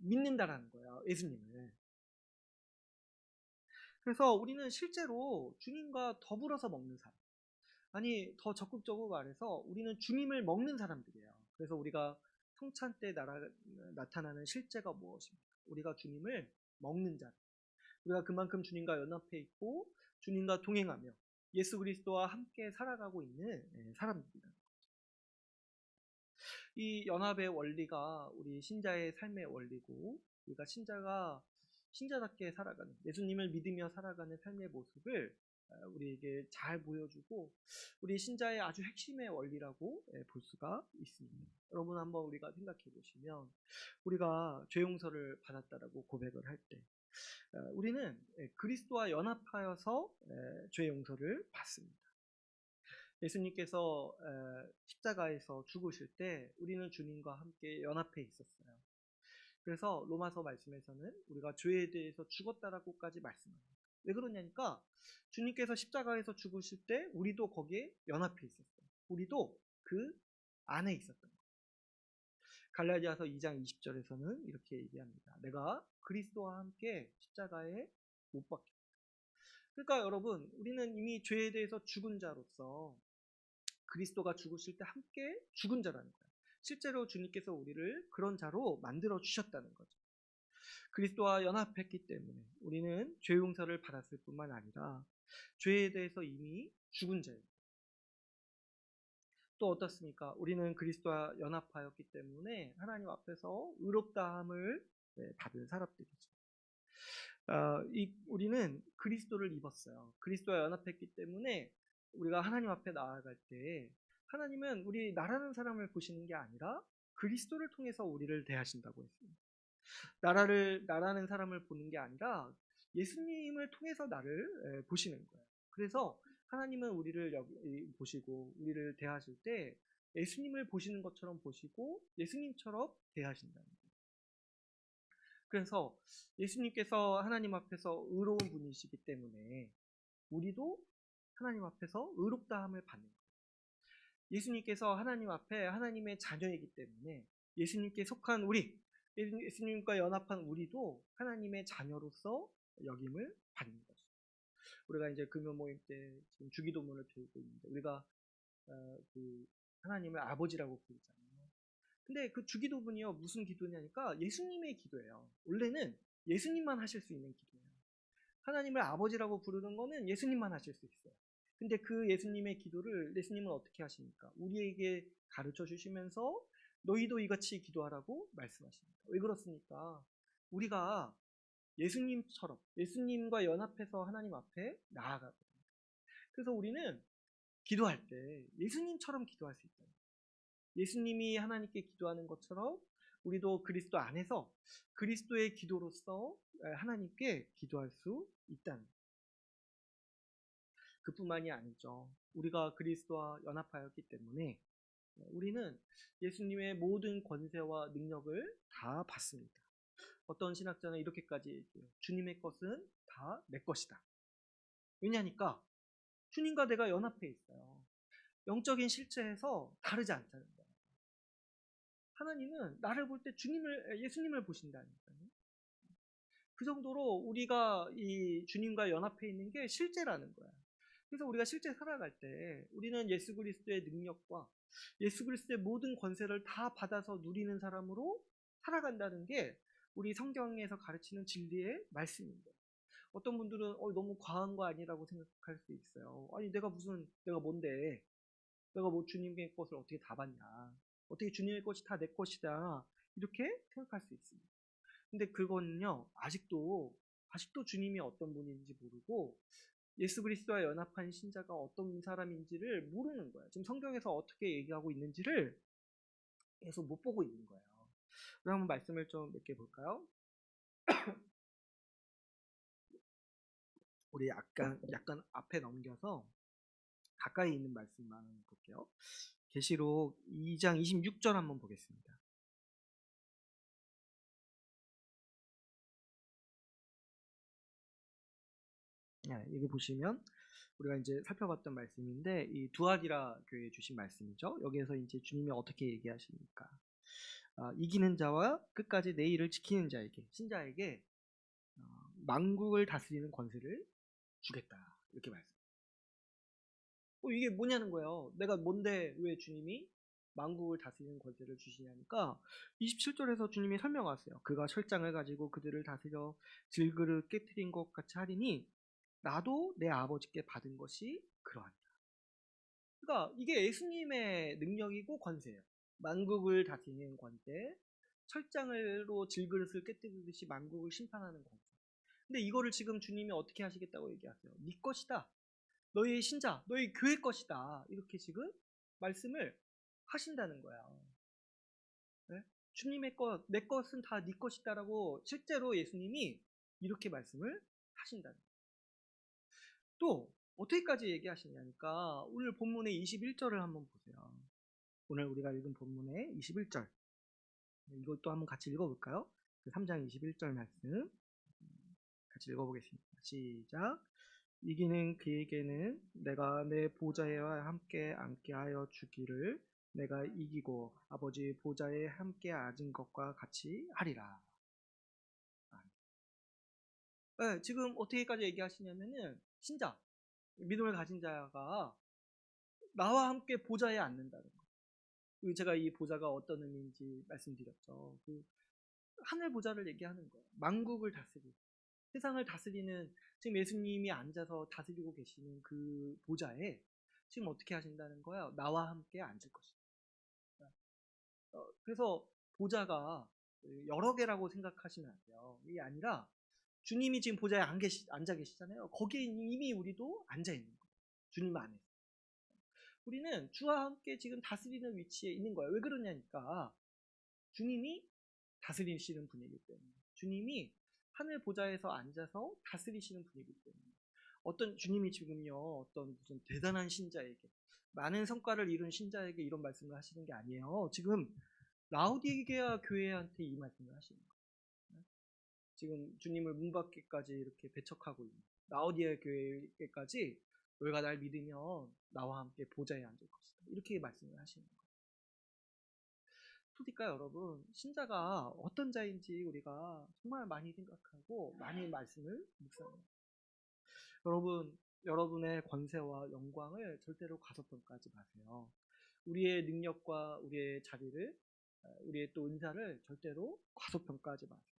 Speaker 1: 믿는다라는 거예요. 예수님을. 그래서 우리는 실제로 주님과 더불어서 먹는 사람. 아니, 더 적극적으로 말해서 우리는 주님을 먹는 사람들이에요. 그래서 우리가 성찬 때 나타나는 실제가 무엇입니까? 우리가 주님을 먹는 자. 우리가 그만큼 주님과 연합해 있고 주님과 동행하며 예수 그리스도와 함께 살아가고 있는 사람들입니다. 이 연합의 원리가 우리 신자의 삶의 원리고 우리가 신자답게 살아가는 예수님을 믿으며 살아가는 삶의 모습을 우리에게 잘 보여주고 우리 신자의 아주 핵심의 원리라고 볼 수가 있습니다. 여러분 한번 우리가 생각해 보시면 우리가 죄 용서를 받았다라고 고백을 할 때 우리는 그리스도와 연합하여서 죄 용서를 받습니다. 예수님께서 십자가에서 죽으실 때 우리는 주님과 함께 연합해 있었어요. 그래서 로마서 말씀에서는 우리가 죄에 대해서 죽었다라고까지 말씀합니다. 왜 그러냐니까 주님께서 십자가에서 죽으실 때 우리도 거기에 연합해 있었어요. 우리도 그 안에 있었던 거예요. 갈라디아서 2장 20절에서는 이렇게 얘기합니다. 내가 그리스도와 함께 십자가에 못 박혔다. 그러니까 여러분, 우리는 이미 죄에 대해서 죽은 자로서 그리스도가 죽으실 때 함께 죽은 자라는 거예요. 실제로 주님께서 우리를 그런 자로 만들어 주셨다는 거죠. 그리스도와 연합했기 때문에 우리는 죄 용서를 받았을 뿐만 아니라 죄에 대해서 이미 죽은 자예요. 또 어떻습니까? 우리는 그리스도와 연합하였기 때문에 하나님 앞에서 의롭다함을 받은 사람들이죠. 우리는 그리스도를 입었어요. 그리스도와 연합했기 때문에 우리가 하나님 앞에 나아갈 때 하나님은 우리 나라는 사람을 보시는 게 아니라 그리스도를 통해서 우리를 대하신다고 했습니다. 나라는 사람을 보는 게 아니라 예수님을 통해서 나를 보시는 거예요. 그래서 하나님은 우리를 보시고 우리를 대하실 때 예수님을 보시는 것처럼 보시고 예수님처럼 대하신다는 거예요. 그래서 예수님께서 하나님 앞에서 의로운 분이시기 때문에 우리도 하나님 앞에서 의롭다함을 받는 거예요. 예수님께서 하나님 앞에 하나님의 자녀이기 때문에 예수님께 속한 우리, 예수님과 연합한 우리도 하나님의 자녀로서 역임을 받는 거죠. 우리가 이제 금요 모임 때 지금 주기도문을 배우고 있는데 우리가 그 하나님을 아버지라고 부르잖아요. 근데 그 주기도문이요 무슨 기도냐니까 예수님의 기도예요. 원래는 예수님만 하실 수 있는 기도예요. 하나님을 아버지라고 부르는 거는 예수님만 하실 수 있어요. 근데 그 예수님의 기도를 예수님은 어떻게 하십니까? 우리에게 가르쳐 주시면서 너희도 이같이 기도하라고 말씀하십니다. 왜 그렇습니까? 우리가 예수님처럼 예수님과 연합해서 하나님 앞에 나아가거든요. 그래서 우리는 기도할 때 예수님처럼 기도할 수 있다. 예수님이 하나님께 기도하는 것처럼 우리도 그리스도 안에서 그리스도의 기도로서 하나님께 기도할 수 있다는 거예요. 그뿐만이 아니죠. 우리가 그리스도와 연합하였기 때문에 우리는 예수님의 모든 권세와 능력을 다 받습니다. 어떤 신학자는 이렇게까지 얘기해요. 주님의 것은 다 내 것이다. 왜냐하니까 주님과 내가 연합해 있어요. 영적인 실체에서 다르지 않다는 거예요. 하나님은 나를 볼 때 예수님을 보신다니까요. 그 정도로 우리가 이 주님과 연합해 있는 게 실제라는 거야. 그래서 우리가 실제 살아갈 때 우리는 예수 그리스도의 능력과 예수 그리스도의 모든 권세를 다 받아서 누리는 사람으로 살아간다는 게 우리 성경에서 가르치는 진리의 말씀입니다. 어떤 분들은 너무 과한 거 아니라고 생각할 수 있어요. 아니 내가 뭔데 내가 뭐 주님의 것을 어떻게 다 받냐, 어떻게 주님의 것이 다 내 것이다 이렇게 생각할 수 있습니다. 근데 그거는요 아직도 주님이 어떤 분인지 모르고 예수 그리스도와 연합한 신자가 어떤 사람인지를 모르는 거예요. 지금 성경에서 어떻게 얘기하고 있는지를 계속 못 보고 있는 거예요. 그럼 한번 말씀을 좀 몇 개 볼까요? 우리 약간 앞에 넘겨서 가까이 있는 말씀만 볼게요. 계시록 2장 26절 한번 보겠습니다. 여기 보시면 우리가 이제 살펴봤던 말씀인데 이 두아디라 교회에 주신 말씀이죠. 여기에서 이제 주님이 어떻게 얘기하십니까? 이기는 자와 끝까지 내 일을 지키는 자에게, 신자에게 만국을 다스리는 권세를 주겠다 이렇게 말씀. 이게 뭐냐는 거예요. 내가 뭔데 왜 주님이 만국을 다스리는 권세를 주시냐니까 27절에서 주님이 설명하세요. 그가 철장을 가지고 그들을 다스려 질그릇 깨트린 것 같이 하리니 나도 내 아버지께 받은 것이 그러하니라. 그러니까 이게 예수님의 능력이고 권세예요. 만국을 다스리는 권세, 철장으로 질그릇을 깨뜨리듯이 만국을 심판하는 권세. 근데 이거를 지금 주님이 어떻게 하시겠다고 얘기하세요? 네 것이다. 너희 신자, 너희 교회 것이다. 이렇게 지금 말씀을 하신다는 거야. 네? 주님의 것, 내 것은 다 네 것이다라고 실제로 예수님이 이렇게 말씀을 하신다는 거예요. 또 어떻게까지 얘기하시냐니까 오늘 본문의 21절을 한번 보세요. 오늘 우리가 읽은 본문의 21절. 이것도 한번 같이 읽어볼까요? 3장 21절 말씀 같이 읽어보겠습니다. 시작. 이기는 그에게는 내가 내 보좌와 함께 앉게 하여 주기를 내가 이기고 아버지 보좌에 함께 앉은 것과 같이 하리라. 네, 지금 어떻게까지 얘기하시냐면은 신자, 믿음을 가진 자가 나와 함께 보좌에 앉는다는 거. 제가 이 보좌가 어떤 의미인지 말씀드렸죠. 그 하늘 보좌를 얘기하는 거예요. 만국을 다스리고 세상을 다스리는 지금 예수님이 앉아서 다스리고 계시는 그 보좌에 지금 어떻게 하신다는 거야? 나와 함께 앉을 것이다. 그래서 보좌가 여러 개라고 생각하시면 안 돼요. 이게 아니라 주님이 지금 보좌에 앉아 계시잖아요. 거기에 이미 우리도 앉아 있는 거예요. 주님 안에. 우리는 주와 함께 지금 다스리는 위치에 있는 거예요. 왜 그러냐니까 주님이 다스리시는 분이기 때문에. 주님이 하늘 보좌에서 앉아서 다스리시는 분이기 때문에. 주님이 지금요 어떤 무슨 대단한 신자에게 많은 성과를 이룬 신자에게 이런 말씀을 하시는 게 아니에요. 지금 라오디게아 교회한테 이 말씀을 하시는 거예요. 지금 주님을 문 밖에까지 이렇게 배척하고 있는 라오디게아 교회까지 너희가 날 믿으면 나와 함께 보좌에 앉을 것이다. 이렇게 말씀을 하시는 거예요. 그러니까 여러분, 신자가 어떤 자인지 우리가 정말 많이 생각하고 많이 말씀을 묵상해요. 여러분의 권세와 영광을 절대로 과소평가하지 마세요. 우리의 능력과 우리의 자리를, 우리의 또 은사를 절대로 과소평가하지 마세요.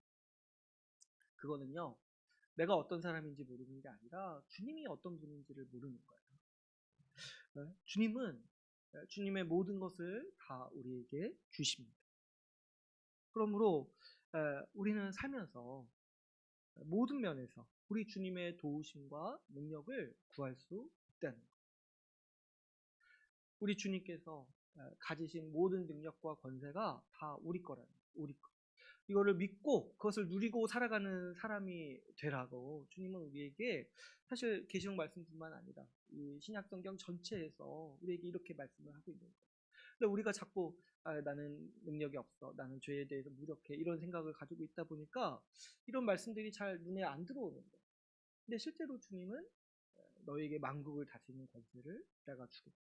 Speaker 1: 그거는요, 내가 어떤 사람인지 모르는 게 아니라 주님이 어떤 분인지를 모르는 거예요. 주님은 주님의 모든 것을 다 우리에게 주십니다. 그러므로 우리는 살면서 모든 면에서 우리 주님의 도우심과 능력을 구할 수 있다는 거예요. 우리 주님께서 가지신 모든 능력과 권세가 다 우리 거라는 거예요. 우리 거. 이거를 믿고 그것을 누리고 살아가는 사람이 되라고 주님은 우리에게 사실 계시록 말씀뿐만 아니라 이 신약성경 전체에서 우리에게 이렇게 말씀을 하고 있는 거예요. 근데 우리가 자꾸 나는 능력이 없어, 나는 죄에 대해서 무력해, 이런 생각을 가지고 있다 보니까 이런 말씀들이 잘 눈에 안 들어오는 거예요. 근데 실제로 주님은 너에게 만국을 다스리는 권세를 내가 주겠다.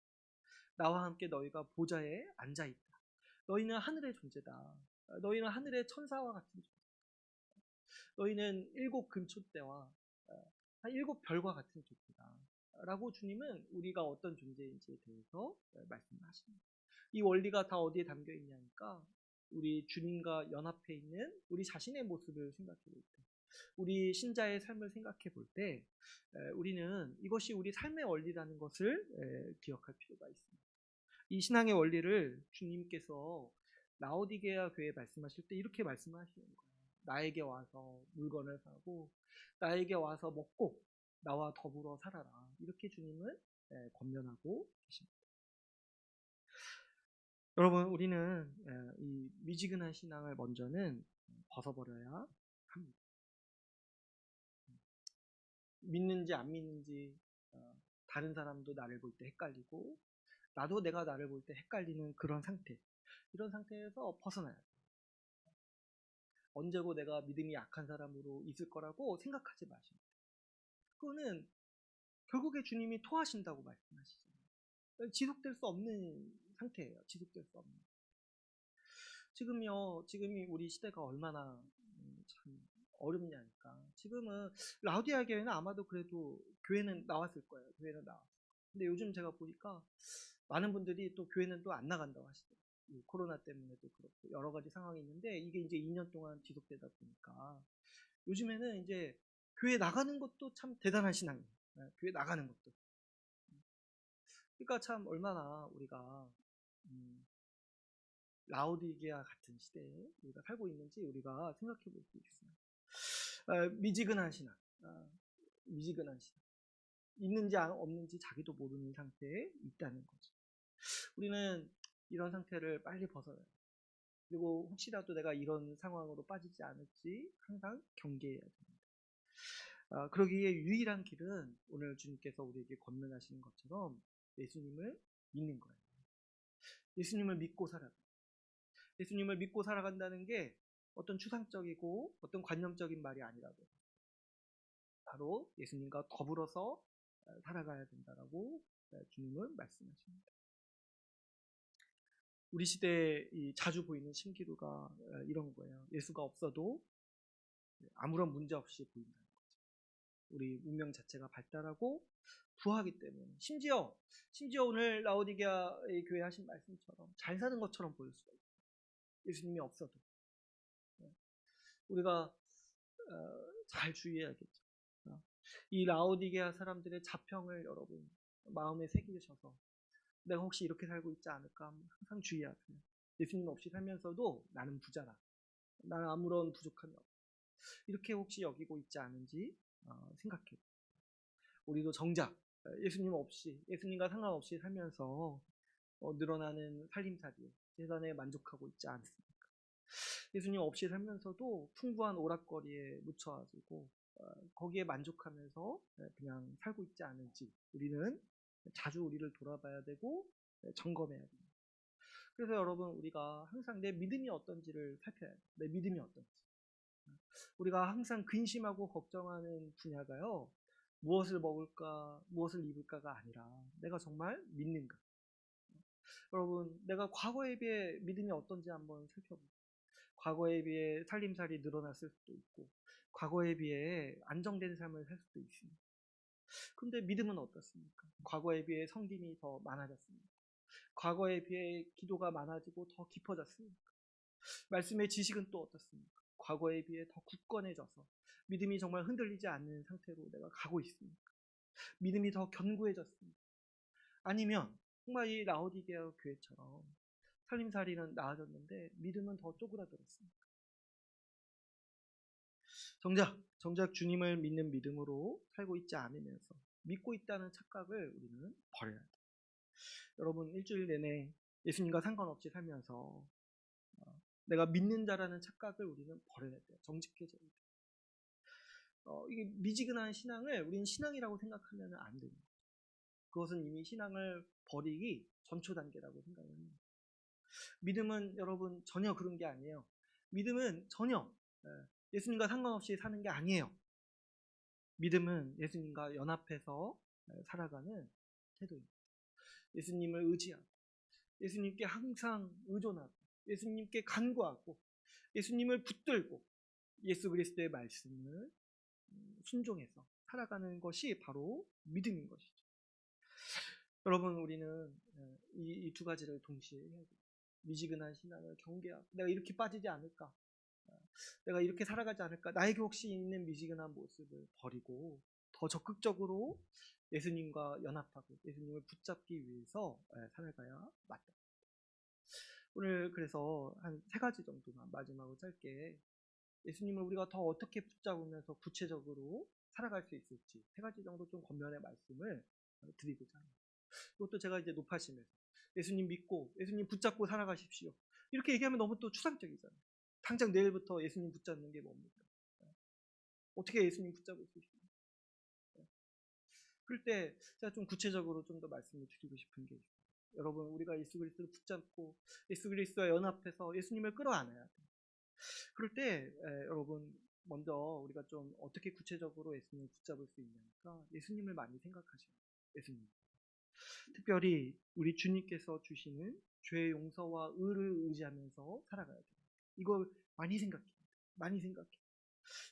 Speaker 1: 나와 함께 너희가 보좌에 앉아 있다. 너희는 하늘의 존재다. 너희는 하늘의 천사와 같은 존재. 너희는 일곱 금초대와 일곱 별과 같은 존재다. 라고 주님은 우리가 어떤 존재인지에 대해서 말씀을 하십니다. 이 원리가 다 어디에 담겨 있냐니까 우리 주님과 연합해 있는 우리 자신의 모습을 생각해 볼 때, 우리 신자의 삶을 생각해 볼 때 우리는 이것이 우리 삶의 원리라는 것을 기억할 필요가 있습니다. 이 신앙의 원리를 주님께서 라오디게아 교회에 말씀하실 때 이렇게 말씀하시는 거예요. 나에게 와서 물건을 사고 나에게 와서 먹고 나와 더불어 살아라. 이렇게 주님은 권면하고 계십니다. 여러분, 우리는 이 미지근한 신앙을 먼저는 벗어버려야 합니다. 믿는지 안 믿는지 다른 사람도 나를 볼 때 헷갈리고 나도 내가 나를 볼 때 헷갈리는 그런 상태, 이런 상태에서 벗어나야 돼요. 언제고 내가 믿음이 약한 사람으로 있을 거라고 생각하지 마십니다. 그거는 결국에 주님이 토하신다고 말씀하시잖아요. 지속될 수 없는 상태예요. 지속될 수 없는. 지금이 우리 시대가 얼마나 참 어렵냐니까. 지금은 라우디아 교회는 아마도 그래도 교회는 나왔을 거예요. 교회는 나왔을 거예요. 근데 요즘 제가 보니까 많은 분들이 또 교회는 또 안 나간다고 하시더라고요. 코로나 때문에도 그렇고 여러 가지 상황이 있는데 이게 이제 2년 동안 지속되다 보니까 요즘에는 이제 교회 나가는 것도 참 대단한 신앙이에요. 교회 나가는 것도. 그러니까 참 얼마나 우리가 라오디게아 같은 시대에 우리가 살고 있는지 우리가 생각해 볼 수 있습니다. 미지근한 신앙, 미지근한 신앙. 있는지 없는지 자기도 모르는 상태에 있다는 거죠. 우리는 이런 상태를 빨리 벗어나요. 그리고 혹시라도 내가 이런 상황으로 빠지지 않을지 항상 경계해야 됩니다. 그러기에 유일한 길은 오늘 주님께서 우리에게 권면하시는 것처럼 예수님을 믿는 거예요. 예수님을 믿고 살아가요. 예수님을 믿고 살아간다는 게 어떤 추상적이고 어떤 관념적인 말이 아니라고 바로 예수님과 더불어서 살아가야 된다라고 주님은 말씀하십니다. 우리 시대에 자주 보이는 신기루가 이런 거예요. 예수가 없어도 아무런 문제 없이 보인다는 거죠. 우리 문명 자체가 발달하고 부하기 때문에 심지어 오늘 라오디게아의 교회 하신 말씀처럼 잘 사는 것처럼 보일 수가 있어요. 예수님이 없어도. 우리가 잘 주의해야겠죠. 이 라오디게아 사람들의 자평을 여러분 마음에 새기셔서 내가 혹시 이렇게 살고 있지 않을까 항상 주의하세요. 예수님 없이 살면서도 나는 부자라. 나는 아무런 부족함이 없다. 이렇게 혹시 여기고 있지 않은지 생각해요. 우리도 정작 예수님 없이, 예수님과 상관없이 살면서 늘어나는 살림살이에 재산에 만족하고 있지 않습니까? 예수님 없이 살면서도 풍부한 오락거리에 묻혀가지고 거기에 만족하면서 그냥 살고 있지 않은지 우리는 자주 우리를 돌아봐야 되고 점검해야 됩니다. 그래서 여러분, 우리가 항상 내 믿음이 어떤지를 살펴야 돼요. 내 믿음이 어떤지. 우리가 항상 근심하고 걱정하는 분야가요, 무엇을 먹을까, 무엇을 입을까가 아니라 내가 정말 믿는가. 여러분, 내가 과거에 비해 믿음이 어떤지 한번 살펴보세요. 과거에 비해 살림살이 늘어났을 수도 있고, 과거에 비해 안정된 삶을 살 수도 있습니다. 근데 믿음은 어떻습니까? 과거에 비해 성김이 더 많아졌습니다. 과거에 비해 기도가 많아지고 더 깊어졌습니다. 말씀의 지식은 또 어떻습니까? 과거에 비해 더 굳건해져서 믿음이 정말 흔들리지 않는 상태로 내가 가고 있습니까? 믿음이 더 견고해졌습니다. 아니면 정말 이 라오디게아 교회처럼 살림살이는 나아졌는데 믿음은 더 쪼그라들었습니다. 정작 주님을 믿는 믿음으로 살고 있지 않으면서 믿고 있다는 착각을 우리는 버려야 돼요. 여러분, 일주일 내내 예수님과 상관없이 살면서 내가 믿는 자라는 착각을 우리는 버려야 돼요. 정직해져야 돼요. 이게 미지근한 신앙을 우리는 신앙이라고 생각하면 안 됩니다. 그것은 이미 신앙을 버리기 전초 단계라고 생각을 합니다. 믿음은 여러분 전혀 그런 게 아니에요. 믿음은 전혀 예수님과 상관없이 사는 게 아니에요. 믿음은 예수님과 연합해서 살아가는 태도입니다. 예수님을 의지하고, 예수님께 항상 의존하고, 예수님께 간구하고, 예수님을 붙들고, 예수 그리스도의 말씀을 순종해서 살아가는 것이 바로 믿음인 것이죠. 여러분, 우리는 이 두 가지를 동시에 해야 돼요. 미지근한 신앙을 경계하고, 내가 이렇게 빠지지 않을까, 내가 이렇게 살아가지 않을까, 나에게 혹시 있는 미지근한 모습을 버리고 더 적극적으로 예수님과 연합하고 예수님을 붙잡기 위해서 살아가야 맞다. 오늘 그래서 한 3가지 정도만 마지막으로 짧게 예수님을 우리가 더 어떻게 붙잡으면서 구체적으로 살아갈 수 있을지 3가지 정도 좀 권면의 말씀을 드리고자 합니다. 이것도 제가 이제 높아지면서 예수님 믿고 예수님 붙잡고 살아가십시오, 이렇게 얘기하면 너무 또 추상적이잖아요. 당장 내일부터 예수님 붙잡는 게 뭡니까? 어떻게 예수님 붙잡을 수 있습니까? 그럴 때 제가 좀 구체적으로 좀 더 말씀을 드리고 싶은 게 있어요. 여러분, 우리가 예수 그리스도를 붙잡고 예수 그리스도와 연합해서 예수님을 끌어안아야 돼요. 그럴 때 여러분, 먼저 우리가 좀 어떻게 구체적으로 예수님을 붙잡을 수 있냐니까 예수님을 많이 생각하셔야 돼요. 예수님, 특별히 우리 주님께서 주시는 죄의 용서와 의를 의지하면서 살아가야 돼요. 이걸 많이 생각해요. 많이 생각해요.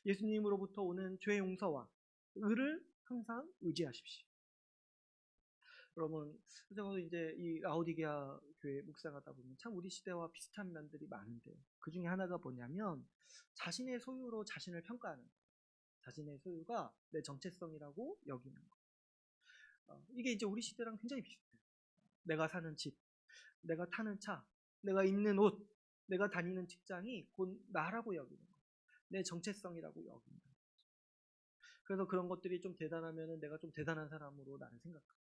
Speaker 1: 예수님으로부터 오는 죄의 용서와 의를 항상 의지하십시오. 여러분, 그래서 이제 이 라오디게아 교회 묵상하다 보면 참 우리 시대와 비슷한 면들이 많은데, 그 중에 하나가 뭐냐면 자신의 소유로 자신을 평가하는 거예요. 자신의 소유가 내 정체성이라고 여기는 거. 이게 이제 우리 시대랑 굉장히 비슷해요. 내가 사는 집, 내가 타는 차, 내가 입는 옷, 내가 다니는 직장이 곧 나라고 여기는 거, 내 정체성이라고 여기는 거. 그래서 그런 것들이 좀 대단하면 내가 좀 대단한 사람으로 나는 생각합니다.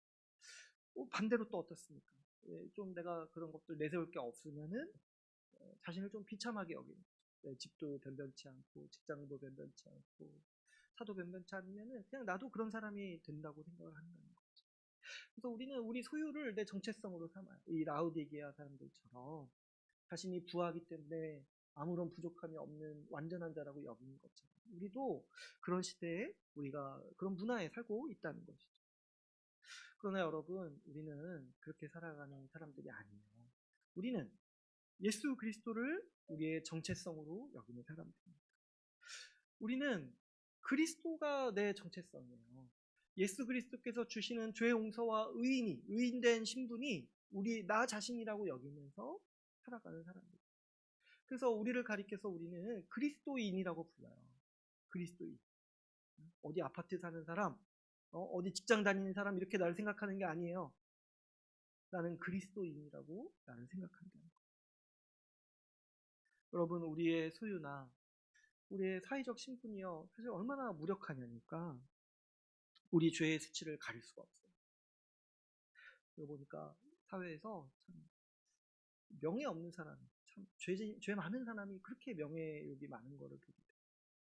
Speaker 1: 반대로 또 어떻습니까? 좀 내가 그런 것들 내세울 게 없으면은 자신을 좀 비참하게 여기는 거죠. 집도 변변치 않고, 직장도 변변치 않고, 차도 변변치 않으면은 그냥 나도 그런 사람이 된다고 생각을 한다는 거죠. 그래서 우리는 우리 소유를 내 정체성으로 삼아요. 이 라오디게아 사람들처럼 자신이 부하기 때문에 아무런 부족함이 없는 완전한 자라고 여기는 것처럼 우리도 그런 시대에 우리가 그런 문화에 살고 있다는 것이죠. 그러나 여러분, 우리는 그렇게 살아가는 사람들이 아니에요. 우리는 예수 그리스도를 우리의 정체성으로 여기는 사람들입니다. 우리는 그리스도가 내 정체성이에요. 예수 그리스도께서 주시는 죄 용서와 의인된 신분이 나 자신이라고 여기면서 살아가는 사람들. 그래서 우리를 가리켜서 우리는 그리스도인이라고 불러요. 그리스도인. 어디 아파트 사는 사람, 어디 직장 다니는 사람, 이렇게 나를 생각하는 게 아니에요. 나는 그리스도인이라고 나는 생각한다는 거예요. 여러분, 우리의 소유나 우리의 사회적 신분이요, 사실 얼마나 무력하냐니까 우리 죄의 수치를 가릴 수가 없어요. 그러고 보니까 사회에서 참 명예 없는 사람, 참 죄 많은 사람이 그렇게 명예욕이 많은 거를 보게 돼요.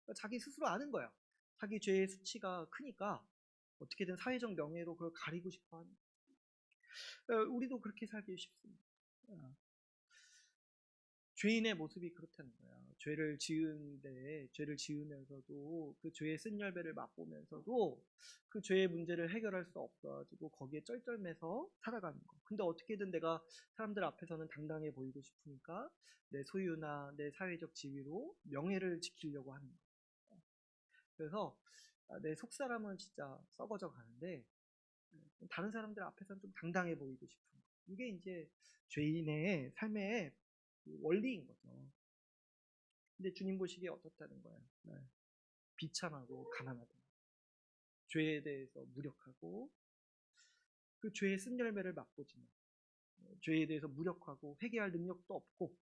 Speaker 1: 그러니까 자기 스스로 아는 거야. 자기 죄의 수치가 크니까 어떻게든 사회적 명예로 그걸 가리고 싶어 하는 거예요. 우리도 그렇게 살기 쉽습니다. 죄인의 모습이 그렇다는 거야. 죄를 지은데, 죄를 지으면서도 그 죄의 쓴열배를 맛보면서도 그 죄의 문제를 해결할 수 없어가지고 거기에 쩔쩔매서 살아가는 거. 근데 어떻게든 내가 사람들 앞에서는 당당해 보이고 싶으니까 내 소유나 내 사회적 지위로 명예를 지키려고 하는 거. 그래서 내 속사람은 진짜 썩어져 가는데 다른 사람들 앞에서는 좀 당당해 보이고 싶은 거. 이게 이제 죄인의 삶의 원리인 거죠. 근데 주님 보시기에 어떻다는 거예요? 네. 비참하고 가난하다. 죄에 대해서 무력하고 그 죄의 쓴 열매를 맛보지만 죄에 대해서 무력하고 회개할 능력도 없고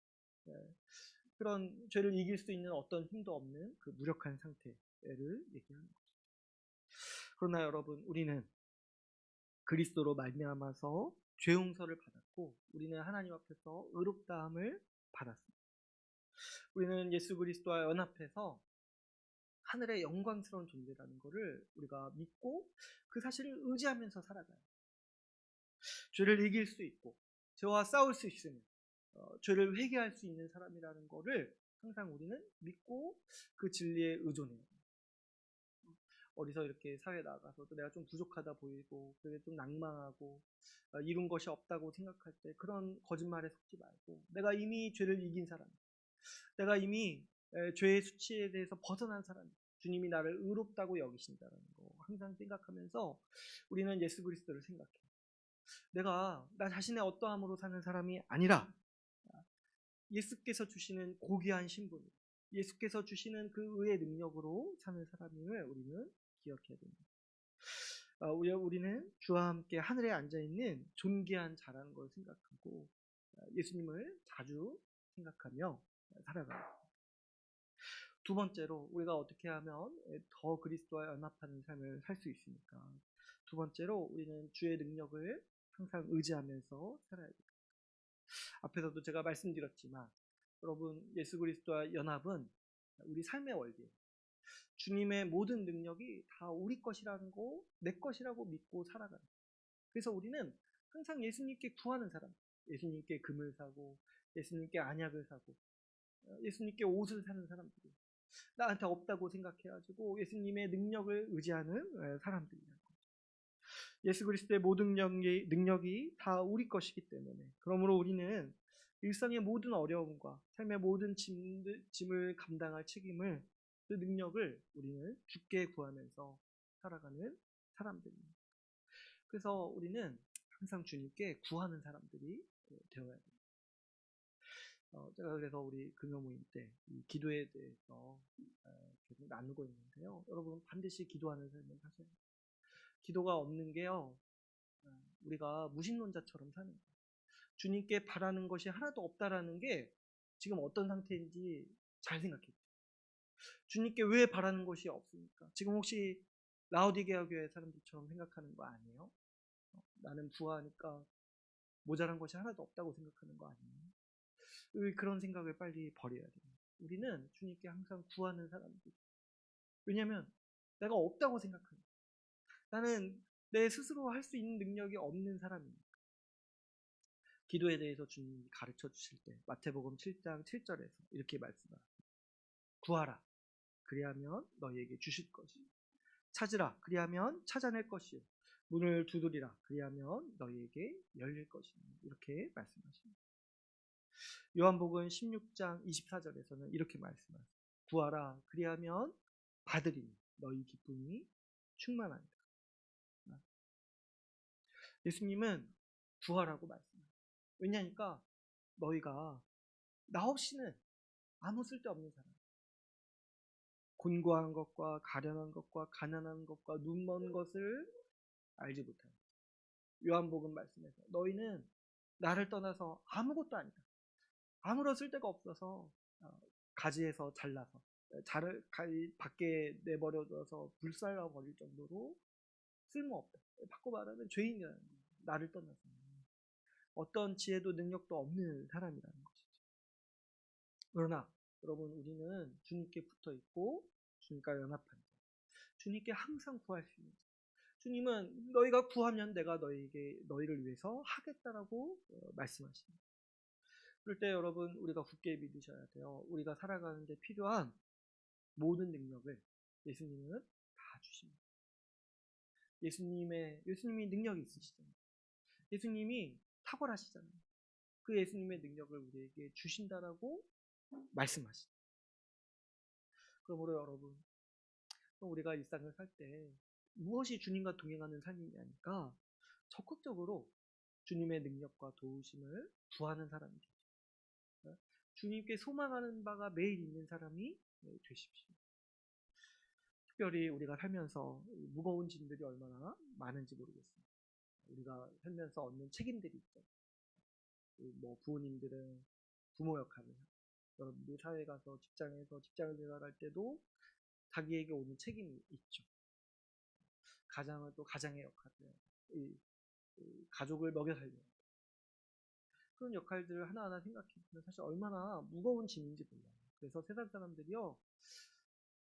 Speaker 1: 그런 죄를 이길 수 있는 어떤 힘도 없는 그 무력한 상태를 얘기하는 거죠. 그러나 여러분, 우리는 그리스도로 말미암아서 죄 용서를 받았고 우리는 하나님 앞에서 의롭다함을 받았습니다. 우리는 예수 그리스도와 연합해서 하늘의 영광스러운 존재라는 것을 우리가 믿고 그 사실을 의지하면서 살아가요. 죄를 이길 수 있고 죄와 싸울 수 있으면 죄를 회개할 수 있는 사람이라는 것을 항상 우리는 믿고 그 진리에 의존해요. 어디서 이렇게 사회에 나가서도 내가 좀 부족하다 보이고 그게 좀 낭망하고 이룬 것이 없다고 생각할 때 그런 거짓말에 속지 말고 내가 이미 죄를 이긴 사람, 내가 이미 죄의 수치에 대해서 벗어난 사람, 주님이 나를 의롭다고 여기신다는 거 항상 생각하면서 우리는 예수 그리스도를 생각해요. 내가 나 자신의 어떠함으로 사는 사람이 아니라 예수께서 주시는 고귀한 신분, 예수께서 주시는 그 의의 능력으로 사는 사람임을 우리는 기억해야 됩니다. 우리는 주와 함께 하늘에 앉아있는 존귀한 자라는 걸 생각하고 예수님을 자주 생각하며 살아가요. 두 번째로 우리가 어떻게 하면 더 그리스도와 연합하는 삶을 살 수 있습니까? 두 번째로 우리는 주의 능력을 항상 의지하면서 살아야 됩니다. 앞에서도 제가 말씀드렸지만 여러분, 예수 그리스도와 연합은 우리 삶의 원리예요. 주님의 모든 능력이 다 우리 것이라는 거, 내 것이라고 믿고 살아가는 거예요. 그래서 우리는 항상 예수님께 구하는 사람, 예수님께 금을 사고 예수님께 안약을 사고 예수님께 옷을 사는 사람들이에요. 나한테 없다고 생각해가지고 예수님의 능력을 의지하는 사람들이에요. 예수 그리스도의 모든 능력이 다 우리 것이기 때문에 그러므로 우리는 일상의 모든 어려움과 삶의 모든 짐을 감당할 책임을 그 능력을 우리는 주께 구하면서 살아가는 사람들입니다. 그래서 우리는 항상 주님께 구하는 사람들이 되어야 됩니다. 제가 그래서 우리 금요 모임 때 이 기도에 대해서 계속 나누고 있는데요. 여러분 반드시 기도하는 삶을 사셔야 돼요. 기도가 없는 게요, 우리가 무신론자처럼 사는 거예요. 주님께 바라는 것이 하나도 없다라는 게 지금 어떤 상태인지 잘 생각해요. 주님께 왜 바라는 것이 없습니까? 지금 혹시 라오디게아 교회 사람들처럼 생각하는 거 아니에요? 나는 부하니까 모자란 것이 하나도 없다고 생각하는 거 아니에요? 그런 생각을 빨리 버려야 돼요. 우리는 주님께 항상 구하는 사람들. 왜냐하면 내가 없다고 생각하는 거예요. 나는 내 스스로 할 수 있는 능력이 없는 사람입니다. 기도에 대해서 주님이 가르쳐 주실 때 마태복음 7장 7절에서 이렇게 말씀하십니다. 구하라, 그리하면 너희에게 주실 것이요. 찾으라, 그리하면 찾아낼 것이요. 문을 두드리라, 그리하면 너희에게 열릴 것이니. 이렇게 말씀하십니다. 요한복음 16장 24절에서는 이렇게 말씀하십니다. 구하라, 그리하면 받으리니 너희 기쁨이 충만하니라. 예수님은 구하라고 말씀합니다. 왜냐하니까 너희가 나 없이는 아무 쓸데없는 사람, 곤고한 것과 가련한 것과 가난한 것과 눈먼 것을 알지 못하는 요한복음 말씀에서 너희는 나를 떠나서 아무것도 아니다. 아무런 쓸데가 없어서 가지에서 잘라서 자를 밖에 내버려둬서 불살라 버릴 정도로 쓸모없다. 바꿔 말하면 죄인이라는 거예요. 나를 떠나서 어떤 지혜도 능력도 없는 사람이라는 것이죠. 그러나 여러분, 우리는 주님께 붙어 있고 주님과 연합한 자, 주님께 항상 구할 수 있는 자, 주님은 너희가 구하면 내가 너희를 위해서 하겠다라고 말씀하십니다. 그럴 때 여러분 우리가 굳게 믿으셔야 돼요. 우리가 살아가는 데 필요한 모든 능력을 예수님은 다 주십니다. 예수님이 능력이 있으시잖아요. 예수님이 탁월하시잖아요. 그 예수님의 능력을 우리에게 주신다라고 말씀하시죠. 그러므로 여러분, 우리가 일상을 살 때 무엇이 주님과 동행하는 삶이냐니까 적극적으로 주님의 능력과 도우심을 구하는 사람이 되십시오. 주님께 소망하는 바가 매일 있는 사람이 되십시오. 특별히 우리가 살면서 무거운 짐들이 얼마나 많은지 모르겠습니다. 우리가 살면서 얻는 책임들이 있죠. 뭐 부모님들은 부모 역할을 하고, 여러분들이 사회에 가서 직장에서 직장을 생활할 때도 자기에게 오는 책임이 있죠. 가장은 또 가장의 역할을 해요. 가족을 먹여 살려요. 그런 역할들을 하나하나 생각해보면 사실 얼마나 무거운 짐인지 몰라요. 그래서 세상 사람들이요,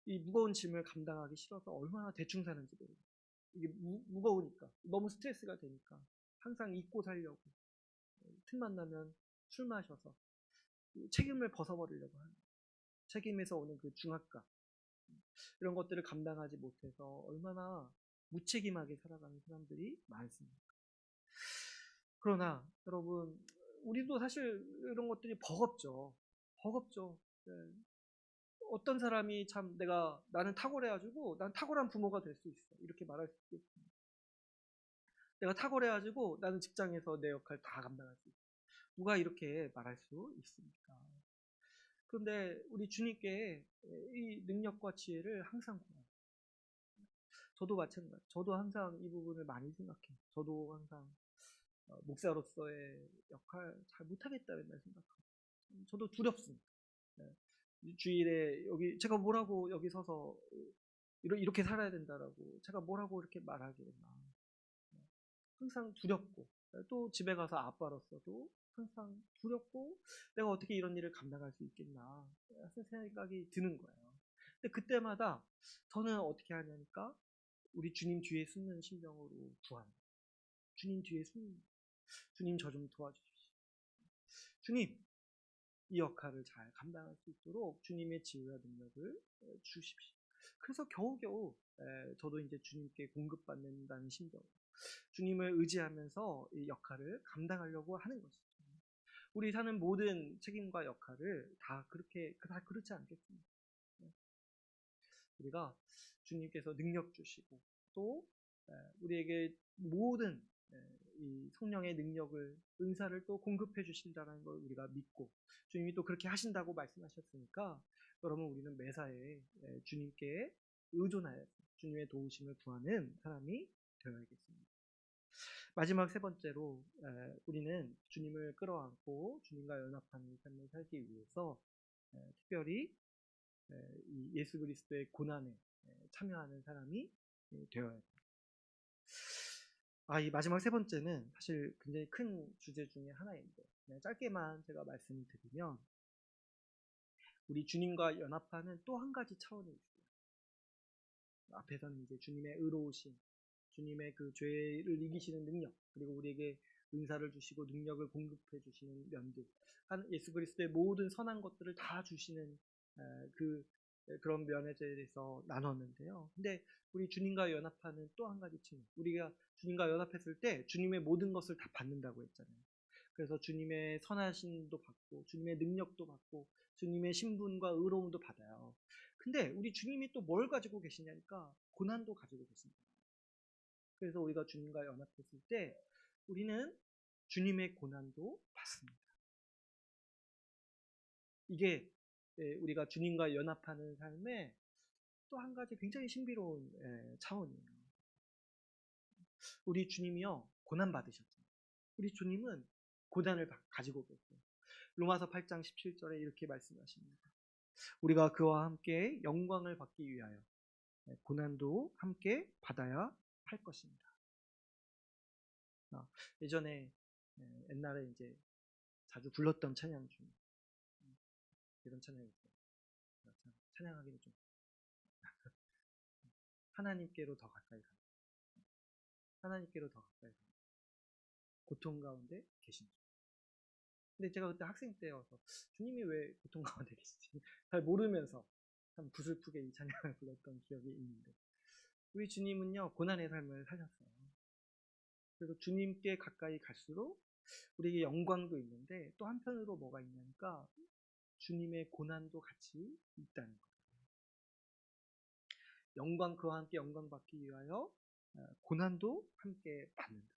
Speaker 1: 이 무거운 짐을 감당하기 싫어서 얼마나 대충 사는지 모르요. 이게 무거우니까, 너무 스트레스가 되니까 항상 잊고 살려고, 틈만 나면 술 마셔서 책임을 벗어버리려고 하는, 책임에서 오는 그 중압감, 이런 것들을 감당하지 못해서 얼마나 무책임하게 살아가는 사람들이 많습니다. 그러나 여러분, 우리도 사실 이런 것들이 버겁죠. 버겁죠. 네. 어떤 사람이 참 나는 탁월해가지고 난 탁월한 부모가 될 수 있어, 이렇게 말할 수 있겠습니다. 내가 탁월해가지고 나는 직장에서 내 역할 다 감당할 수 있어. 누가 이렇게 말할 수 있습니까? 그런데 우리 주님께 이 능력과 지혜를 항상 구해요. 저도 마찬가지. 저도 항상 이 부분을 많이 생각해요. 저도 항상 목사로서의 역할 잘 못하겠다 맨날 생각하고, 저도 두렵습니다. 네. 주일에 제가 뭐라고 여기 서서 이렇게 살아야 된다라고 제가 뭐라고 이렇게 말하겠나. 항상 두렵고, 또 집에 가서 아빠로서도 항상 두렵고, 내가 어떻게 이런 일을 감당할 수 있겠나 하는 생각이 드는 거예요. 근데 그때마다 저는 어떻게 하냐니까 우리 주님 뒤에 숨는 심정으로 구합니다. 주님 뒤에 숨는, 주님 저 좀 도와주십시오. 주님, 이 역할을 잘 감당할 수 있도록 주님의 지혜와 능력을 주십시오. 그래서 겨우겨우 저도 이제 주님께 공급받는다는 심정, 주님을 의지하면서 이 역할을 감당하려고 하는 것이죠. 우리 사는 모든 책임과 역할을 다 그렇지 않겠습니까? 우리가 주님께서 능력 주시고, 또 우리에게 모든 이 성령의 능력을, 은사를 또 공급해 주신다는 걸 우리가 믿고, 주님이 또 그렇게 하신다고 말씀하셨으니까 여러분, 우리는 매사에 주님께 의존하여 주님의 도우심을 구하는 사람이 되어야겠습니다. 마지막 세 번째로, 우리는 주님을 끌어안고 주님과 연합하는 삶을 살기 위해서 특별히 이 예수 그리스도의 고난에 참여하는 사람이 되어야 돼요. 이 마지막 세 번째는 사실 굉장히 큰 주제 중에 하나인데, 짧게만 제가 말씀을 드리면, 우리 주님과 연합하는 또 한 가지 차원이 있어요. 앞에서는 이제 주님의 의로우심, 주님의 그 죄를 이기시는 능력, 그리고 우리에게 은사를 주시고 능력을 공급해 주시는 면들, 예수 그리스도의 모든 선한 것들을 다 주시는 그런 면에 대해서 나눴는데요. 근데 우리 주님과 연합하는 또 한 가지 측면, 우리가 주님과 연합했을 때 주님의 모든 것을 다 받는다고 했잖아요. 그래서 주님의 선하심도 받고, 주님의 능력도 받고, 주님의 신분과 의로움도 받아요. 근데 우리 주님이 또 뭘 가지고 계시냐니까 고난도 가지고 계십니다. 그래서 우리가 주님과 연합했을 때 우리는 주님의 고난도 받습니다. 이게 우리가 주님과 연합하는 삶의 또 한 가지 굉장히 신비로운 차원이에요. 우리 주님이요, 고난 받으셨잖아요. 우리 주님은 고난을 가지고 계세요. 로마서 8장 17절에 이렇게 말씀하십니다. 우리가 그와 함께 영광을 받기 위하여 고난도 함께 받아야 할 것입니다. 예전에 옛날에 이제 자주 불렀던 찬양 중에 이런 찬양이 있어요. 찬양하기는 좀 하나님께로 더 가까이 가는, 하나님께로 더 가까이 갑니다. 고통 가운데 계신 주. 근데 제가 그때 학생 때여서 주님이 왜 고통 가운데 계시지? 잘 모르면서 참 부슬프게 이 찬양을 불렀던 기억이 있는데, 우리 주님은요 고난의 삶을 사셨어요. 그래서 주님께 가까이 갈수록 우리에게 영광도 있는데, 또 한편으로 뭐가 있냐니까 주님의 고난도 같이 있다는 거예요. 영광, 그와 함께 영광 받기 위하여 고난도 함께 받는다.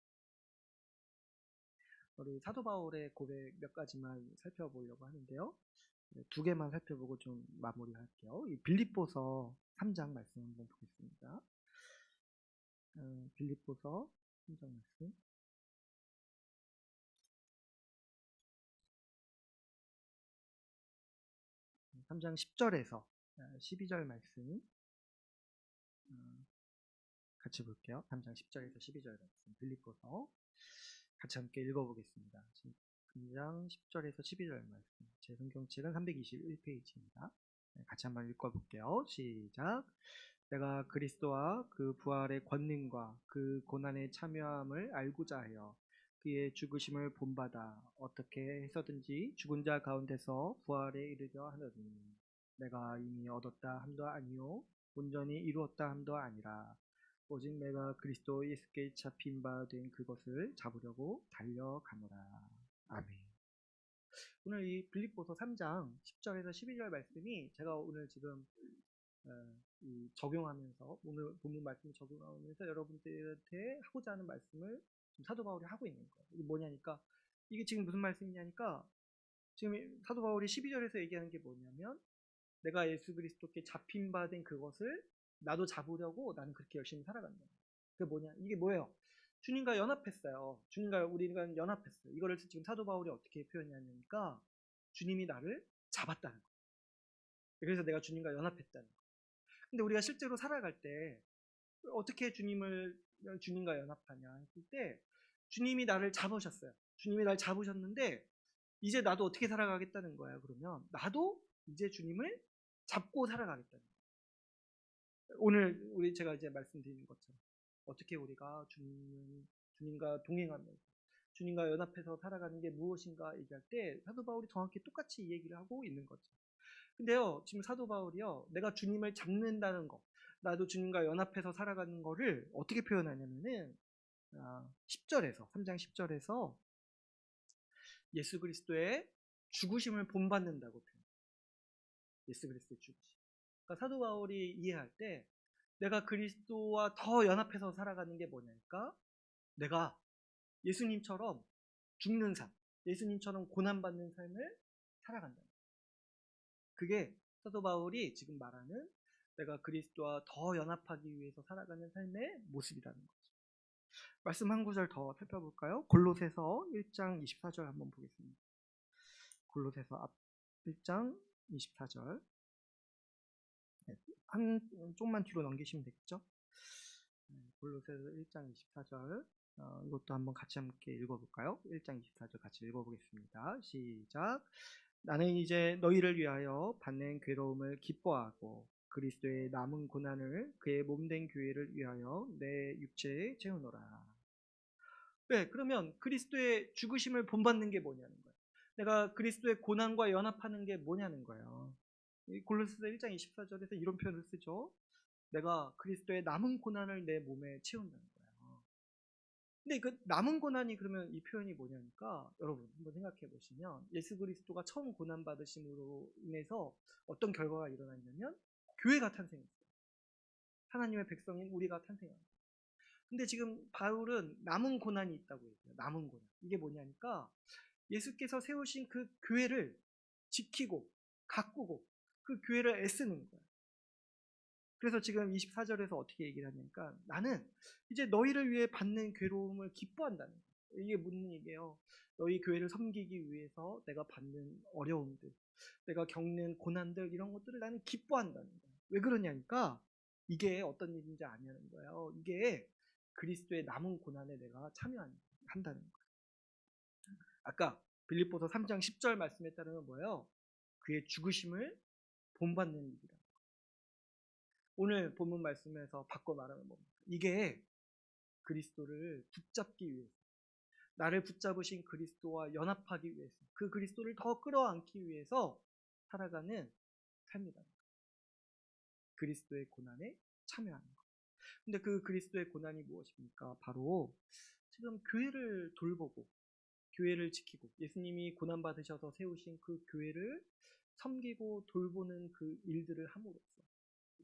Speaker 1: 우리 사도 바울의 고백 몇 가지만 살펴보려고 하는데요. 두 개만 살펴보고 좀 마무리할게요. 이 빌립보서 3장 말씀 한번 보겠습니다. 빌립보서 3장 말씀. 3장 10절에서 12절 말씀 같이 볼게요. 3장 10절에서 12절 말씀 빌립보서 같이 함께 읽어보겠습니다. 3장 10절에서 12절 말씀, 제 성경책은 321페이지입니다. 같이 한번 읽어볼게요. 시작. 내가 그리스도와 그 부활의 권능과 그 고난의 참여함을 알고자 하여 그의 죽으심을 본받아 어떻게 해서든지 죽은 자 가운데서 부활에 이르려 하느니, 내가 이미 얻었다 함도 아니요 온전히 이루었다 함도 아니라 오직 내가 그리스도 예수께 잡힌 바 된 그것을 잡으려고 달려가노라. 아멘. 오늘 이 빌립보서 3장 10절에서 12절 말씀이 제가 오늘 지금 적용하면서, 오늘 본문 말씀을 적용하면서 여러분들한테 하고자 하는 말씀을 사도 바울이 하고 있는 거예요. 이게 뭐냐니까, 이게 지금 무슨 말씀이냐니까, 지금 사도 바울이 12절에서 얘기하는 게 뭐냐면, 내가 예수 그리스도께 잡힌 바 된 그것을 나도 잡으려고 나는 그렇게 열심히 살아간다. 그게 뭐냐? 이게 뭐예요? 주님과 연합했어요. 주님과 우리가 연합했어요. 이거를 지금 사도 바울이 어떻게 표현하냐니까, 주님이 나를 잡았다는 거예요. 그래서 내가 주님과 연합했다는 거예요. 근데 우리가 실제로 살아갈 때 어떻게 주님과 연합하냐 했을 때, 주님이 나를 잡으셨어요. 주님이 나를 잡으셨는데 이제 나도 어떻게 살아가겠다는 거야. 그러면 나도 이제 주님을 잡고 살아가겠다는 거예요. 오늘 제가 이제 말씀드린 것처럼 어떻게 우리가 주님과 동행하면서 주님과 연합해서 살아가는 게 무엇인가 얘기할 때 사도 바울이 정확히 똑같이 이 얘기를 하고 있는 거죠. 근데요, 지금 사도 바울이요, 내가 주님을 잡는다는 거, 나도 주님과 연합해서 살아가는 거를 어떻게 표현하냐면은 10절에서 3장 10절에서 예수 그리스도의 죽으심을 본받는다고 표현해요. 예수 그리스도의 죽으심. 그러니까 사도 바울이 이해할 때 내가 그리스도와 더 연합해서 살아가는 게 뭐냐니까, 내가 예수님처럼 죽는 삶, 예수님처럼 고난받는 삶을 살아간다. 그게 사도 바울이 지금 말하는 내가 그리스도와 더 연합하기 위해서 살아가는 삶의 모습이라는 거죠. 말씀 한 구절 더 살펴볼까요? 골로새서 1장 24절 한번 보겠습니다. 골로새서 1장 24절. 조금만 뒤로 넘기시면 되겠죠? 골로새서 1장 24절. 이것도 한번 같이 함께 읽어볼까요? 1장 24절 같이 읽어보겠습니다. 시작. 나는 이제 너희를 위하여 받는 괴로움을 기뻐하고 그리스도의 남은 고난을 그의 몸된 교회를 위하여 내 육체에 채우노라. 네, 그러면 그리스도의 죽으심을 본받는 게 뭐냐는 거예요. 내가 그리스도의 고난과 연합하는 게 뭐냐는 거예요. 골로새서 1장 24절에서 이런 표현을 쓰죠. 내가 그리스도의 남은 고난을 내 몸에 채운다는 거예요. 근데 그 남은 고난이, 그러면 이 표현이 뭐냐니까, 여러분 한번 생각해 보시면 예수 그리스도가 처음 고난 받으심으로 인해서 어떤 결과가 일어났냐면 교회가 탄생했어요. 하나님의 백성인 우리가 탄생한 거예요. 근데 지금 바울은 남은 고난이 있다고 얘기해요. 남은 고난. 이게 뭐냐니까, 예수께서 세우신 그 교회를 지키고 가꾸고 그 교회를 애쓰는 거예요. 그래서 지금 24절에서 어떻게 얘기를 하냐니까, 나는 이제 너희를 위해 받는 괴로움을 기뻐한다는 거예요. 이게 무슨 얘기예요? 너희 교회를 섬기기 위해서 내가 받는 어려움들, 내가 겪는 고난들, 이런 것들을 나는 기뻐한다는 거예요. 왜 그러냐니까, 이게 어떤 일인지 아냐는 거예요. 이게 그리스도의 남은 고난에 내가 참여한다는 거예요. 아까 빌립보서 3장 10절 말씀에 따르면 뭐예요? 그의 죽으심을 본받는 일이다. 오늘 본문 말씀에서 바꿔 말하면 뭡니까? 이게 그리스도를 붙잡기 위해서, 나를 붙잡으신 그리스도와 연합하기 위해서, 그 그리스도를 더 끌어안기 위해서 살아가는 삶이다. 그리스도의 고난에 참여하는 것. 근데 그 그리스도의 고난이 무엇입니까? 바로 지금 교회를 돌보고 교회를 지키고 예수님이 고난받으셔서 세우신 그 교회를 섬기고 돌보는 그 일들을 함으로써,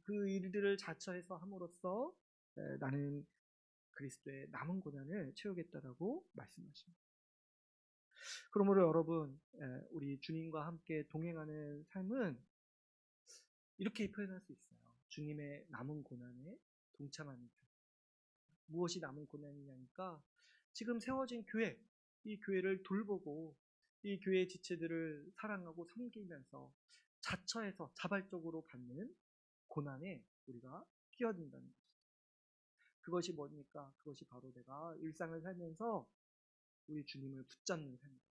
Speaker 1: 그 일들을 자처해서 함으로써 나는 그리스도의 남은 고난을 채우겠다라고 말씀하십니다. 그러므로 여러분, 우리 주님과 함께 동행하는 삶은 이렇게 표현할 수 있어요. 주님의 남은 고난에 동참하는 삶. 무엇이 남은 고난이냐니까 지금 세워진 교회, 이 교회를 돌보고 이 교회의 지체들을 사랑하고 섬기면서 자처해서 자발적으로 받는 고난에 우리가 끼어든다는 것이죠. 그것이 뭡니까? 그것이 바로 내가 일상을 살면서 우리 주님을 붙잡는 삶입니다.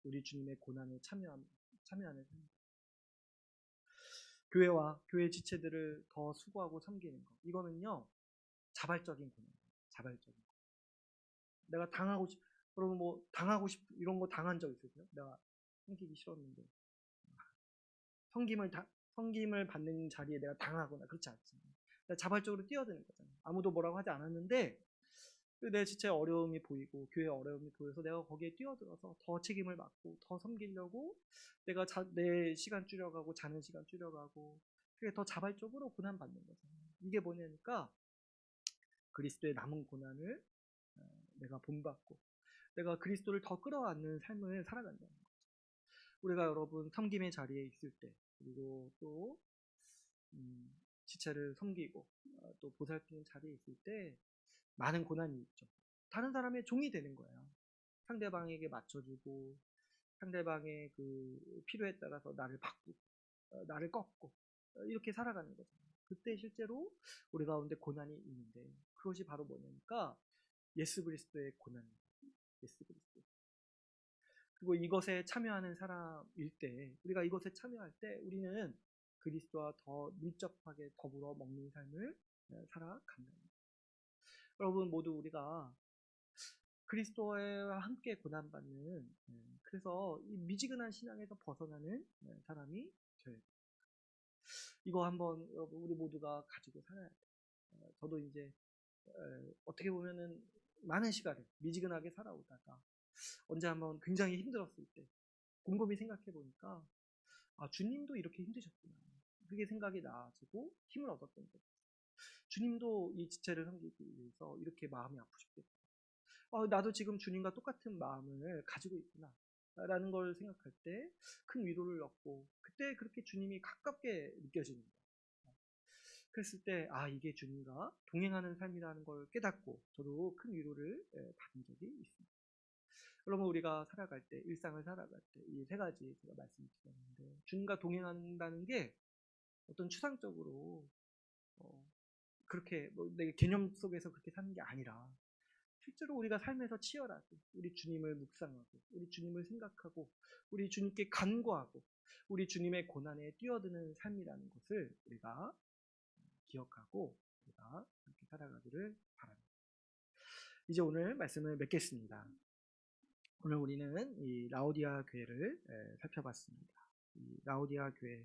Speaker 1: 우리 주님의 고난에 참여하는 삶입니다. 교회와 교회 지체들을 더 수고하고 섬기는 것. 이거는요, 자발적인 고난이에요. 자발적인 거. 내가 당하고 싶, 여러분 뭐 당하고 싶 이런 거 당한 적 있으세요? 내가 섬기기 싫었는데 섬김을 받는 자리에 내가 당하거나 그렇지 않잖아요. 내가 자발적으로 뛰어드는 거잖아요. 아무도 뭐라고 하지 않았는데 내 지체의 어려움이 보이고 교회의 어려움이 보여서 내가 거기에 뛰어들어서 더 책임을 맡고 더 섬기려고 내가 내 시간 줄여가고 자는 시간 줄여가고 그게 더 자발적으로 고난받는 거잖아요. 이게 뭐냐니까 그리스도의 남은 고난을 내가 본받고 내가 그리스도를 더 끌어안는 삶을 살아간다는 거죠. 우리가 여러분 섬김의 자리에 있을 때 그리고 또 지체를 섬기고 또 보살피는 자리에 있을 때 많은 고난이 있죠. 다른 사람의 종이 되는 거예요. 상대방에게 맞춰주고 상대방의 그 필요에 따라서 나를 바꾸고 나를 꺾고 이렇게 살아가는 거잖아요. 그때 실제로 우리 가운데 고난이 있는데 그것이 바로 뭐냐니까 예수 그리스도의 고난입니다. 예수 그리스도. 그리고 이것에 참여하는 사람일 때 우리가 이것에 참여할 때 우리는 그리스도와 더 밀접하게 더불어 먹는 삶을 살아간다. 여러분 모두 우리가 그리스도와 함께 고난받는 그래서 이 미지근한 신앙에서 벗어나는 사람이 되어야 돼요. 이거 한번 우리 모두가 가지고 살아야 돼요. 저도 이제 어떻게 보면은 많은 시간을 미지근하게 살아오다가 언제 한번 굉장히 힘들었을 때 곰곰이 생각해 보니까 아, 주님도 이렇게 힘드셨구나. 그게 생각이 나가지고 힘을 얻었던 거죠. 주님도 이 지체를 섬기기 위해서 이렇게 마음이 아프셨겠다. 나도 지금 주님과 똑같은 마음을 가지고 있구나. 라는 걸 생각할 때 큰 위로를 얻고 그때 그렇게 주님이 가깝게 느껴지는 거예요. 그랬을 때 이게 주님과 동행하는 삶이라는 걸 깨닫고 저도 큰 위로를 받은 적이 있습니다. 여러분 우리가 살아갈 때 일상을 살아갈 때 이 세 가지 제가 말씀드렸는데 주님과 동행한다는 게 어떤 추상적으로 그렇게 내 개념 속에서 그렇게 사는 게 아니라 실제로 우리가 삶에서 치열하게 우리 주님을 묵상하고 우리 주님을 생각하고 우리 주님께 간구하고 우리 주님의 고난에 뛰어드는 삶이라는 것을 우리가 기억하고 우리가 그렇게 살아가기를 바랍니다. 이제 오늘 말씀을 맺겠습니다. 오늘 우리는 이 라오디아 교회를 살펴봤습니다. 이 라오디아 교회